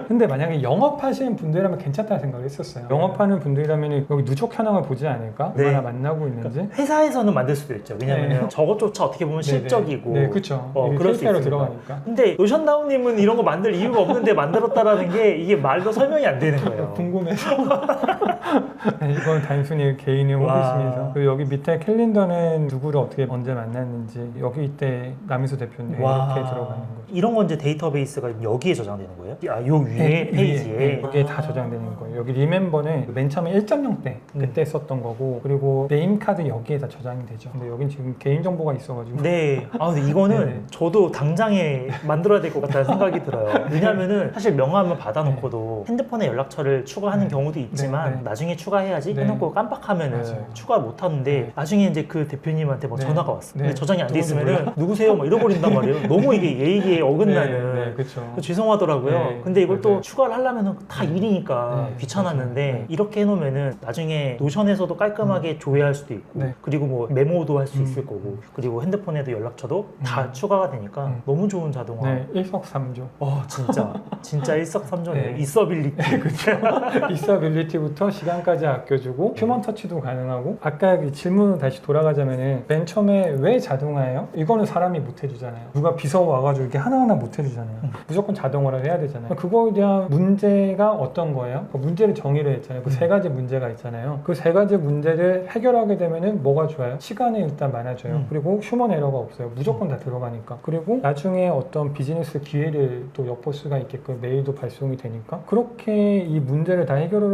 Speaker 1: 근데 만약에 영업하시는 분들이라면 괜찮다는 생각을 했었어요. 영업하는 분들이라면 여기 누적 현황을 보지 않을까?
Speaker 2: 네.
Speaker 1: 얼마나 만나고 있는지.
Speaker 2: 회사에서는 만들 수도 있죠. 왜냐면
Speaker 1: 네.
Speaker 2: 저것조차 어떻게 보면 실적이고.
Speaker 1: 네, 그렇죠.
Speaker 2: 그럴 수
Speaker 1: 실제로
Speaker 2: 있으니까.
Speaker 1: 들어가니까.
Speaker 2: 근데 노션다운님은 이런 거 만들 이유가 없는데 만들었다라는 게 이게 말도 설명이 안 되는 거예요.
Speaker 1: 궁금해서. 네, 이건 단순히 개인의 호기심에서. 그리고 여기 밑에 캘린더는 누구를 어떻게 언제 만났는지, 여기 이때 남희수 대표님
Speaker 2: 와.
Speaker 1: 이렇게 들어가는 거죠.
Speaker 2: 이런 건 이제 데이터베이스가 여기에 저장되는 거예요? 요 위에 페이지에.
Speaker 1: 네, 여기에 다 저장되는 거예요. 여기 리멤버는 맨 처음에 1.0 때 그때 썼던 거고, 그리고 네임카드 여기에 다 저장이 되죠. 근데 여긴 지금 개인정보가 있어가지고.
Speaker 2: 네. 근데 이거는
Speaker 1: 네네.
Speaker 2: 저도 당장에 만들어야 될 것 같다는 생각이 들어요. 왜냐면은 사실 명함을 받아놓고도 핸드폰에 연락처를 추가하는
Speaker 1: 네.
Speaker 2: 경우도 있지만
Speaker 1: 네, 네.
Speaker 2: 나중에 추가해야지
Speaker 1: 네.
Speaker 2: 해놓고 깜빡하면은
Speaker 1: 맞아요.
Speaker 2: 추가 못 하는데
Speaker 1: 네.
Speaker 2: 나중에 이제 그 대표님한테 뭐
Speaker 1: 네.
Speaker 2: 전화가 왔어.
Speaker 1: 네.
Speaker 2: 근데 저장이 안 돼
Speaker 1: 누군지
Speaker 2: 있으면은 누구세요? 막 잃어버린단 말이에요. 너무 이게 예의에 어긋나는.
Speaker 1: 네, 그렇죠.
Speaker 2: 죄송하더라고요.
Speaker 1: 네,
Speaker 2: 근데 이걸 또
Speaker 1: 맞아요.
Speaker 2: 추가를 하려면 다 일이니까
Speaker 1: 네,
Speaker 2: 귀찮았는데
Speaker 1: 맞아요. 네.
Speaker 2: 이렇게 해놓으면은 나중에 노션에서도 깔끔하게 조회할 수도 있고
Speaker 1: 네.
Speaker 2: 그리고 뭐 메모도 할 수 있을 거고 그리고 핸드폰에도 연락처도 다 추가가 되니까 너무 좋은 자동화.
Speaker 1: 네, 일석삼조.
Speaker 2: 진짜 일석삼조네요.
Speaker 1: 네.
Speaker 2: 있어빌리티.
Speaker 1: 있어빌리티부터 시간까지 아껴주고 휴먼 터치도 가능하고, 아까 그 질문을 다시 돌아가자면은 맨 처음에 왜 자동화예요? 이거는 사람이 못 해주잖아요. 누가 비서 와가지고 이렇게 하나하나 못 해주잖아요. 무조건 자동화를 해야 되잖아요. 그거에 대한 문제가 어떤 거예요? 그 문제를 정의를 했잖아요. 그 세 가지 문제가 있잖아요. 그 세 가지 문제를 해결하게 되면은 뭐가 좋아요? 시간이 일단 많아져요. 그리고 휴먼 에러가 없어요. 무조건 다 들어가니까. 그리고 나중에 어떤 비즈니스 기회를 또 엿볼 수가 있게끔 메일도 발송이 되니까, 그렇게 이 문제를 다 해결을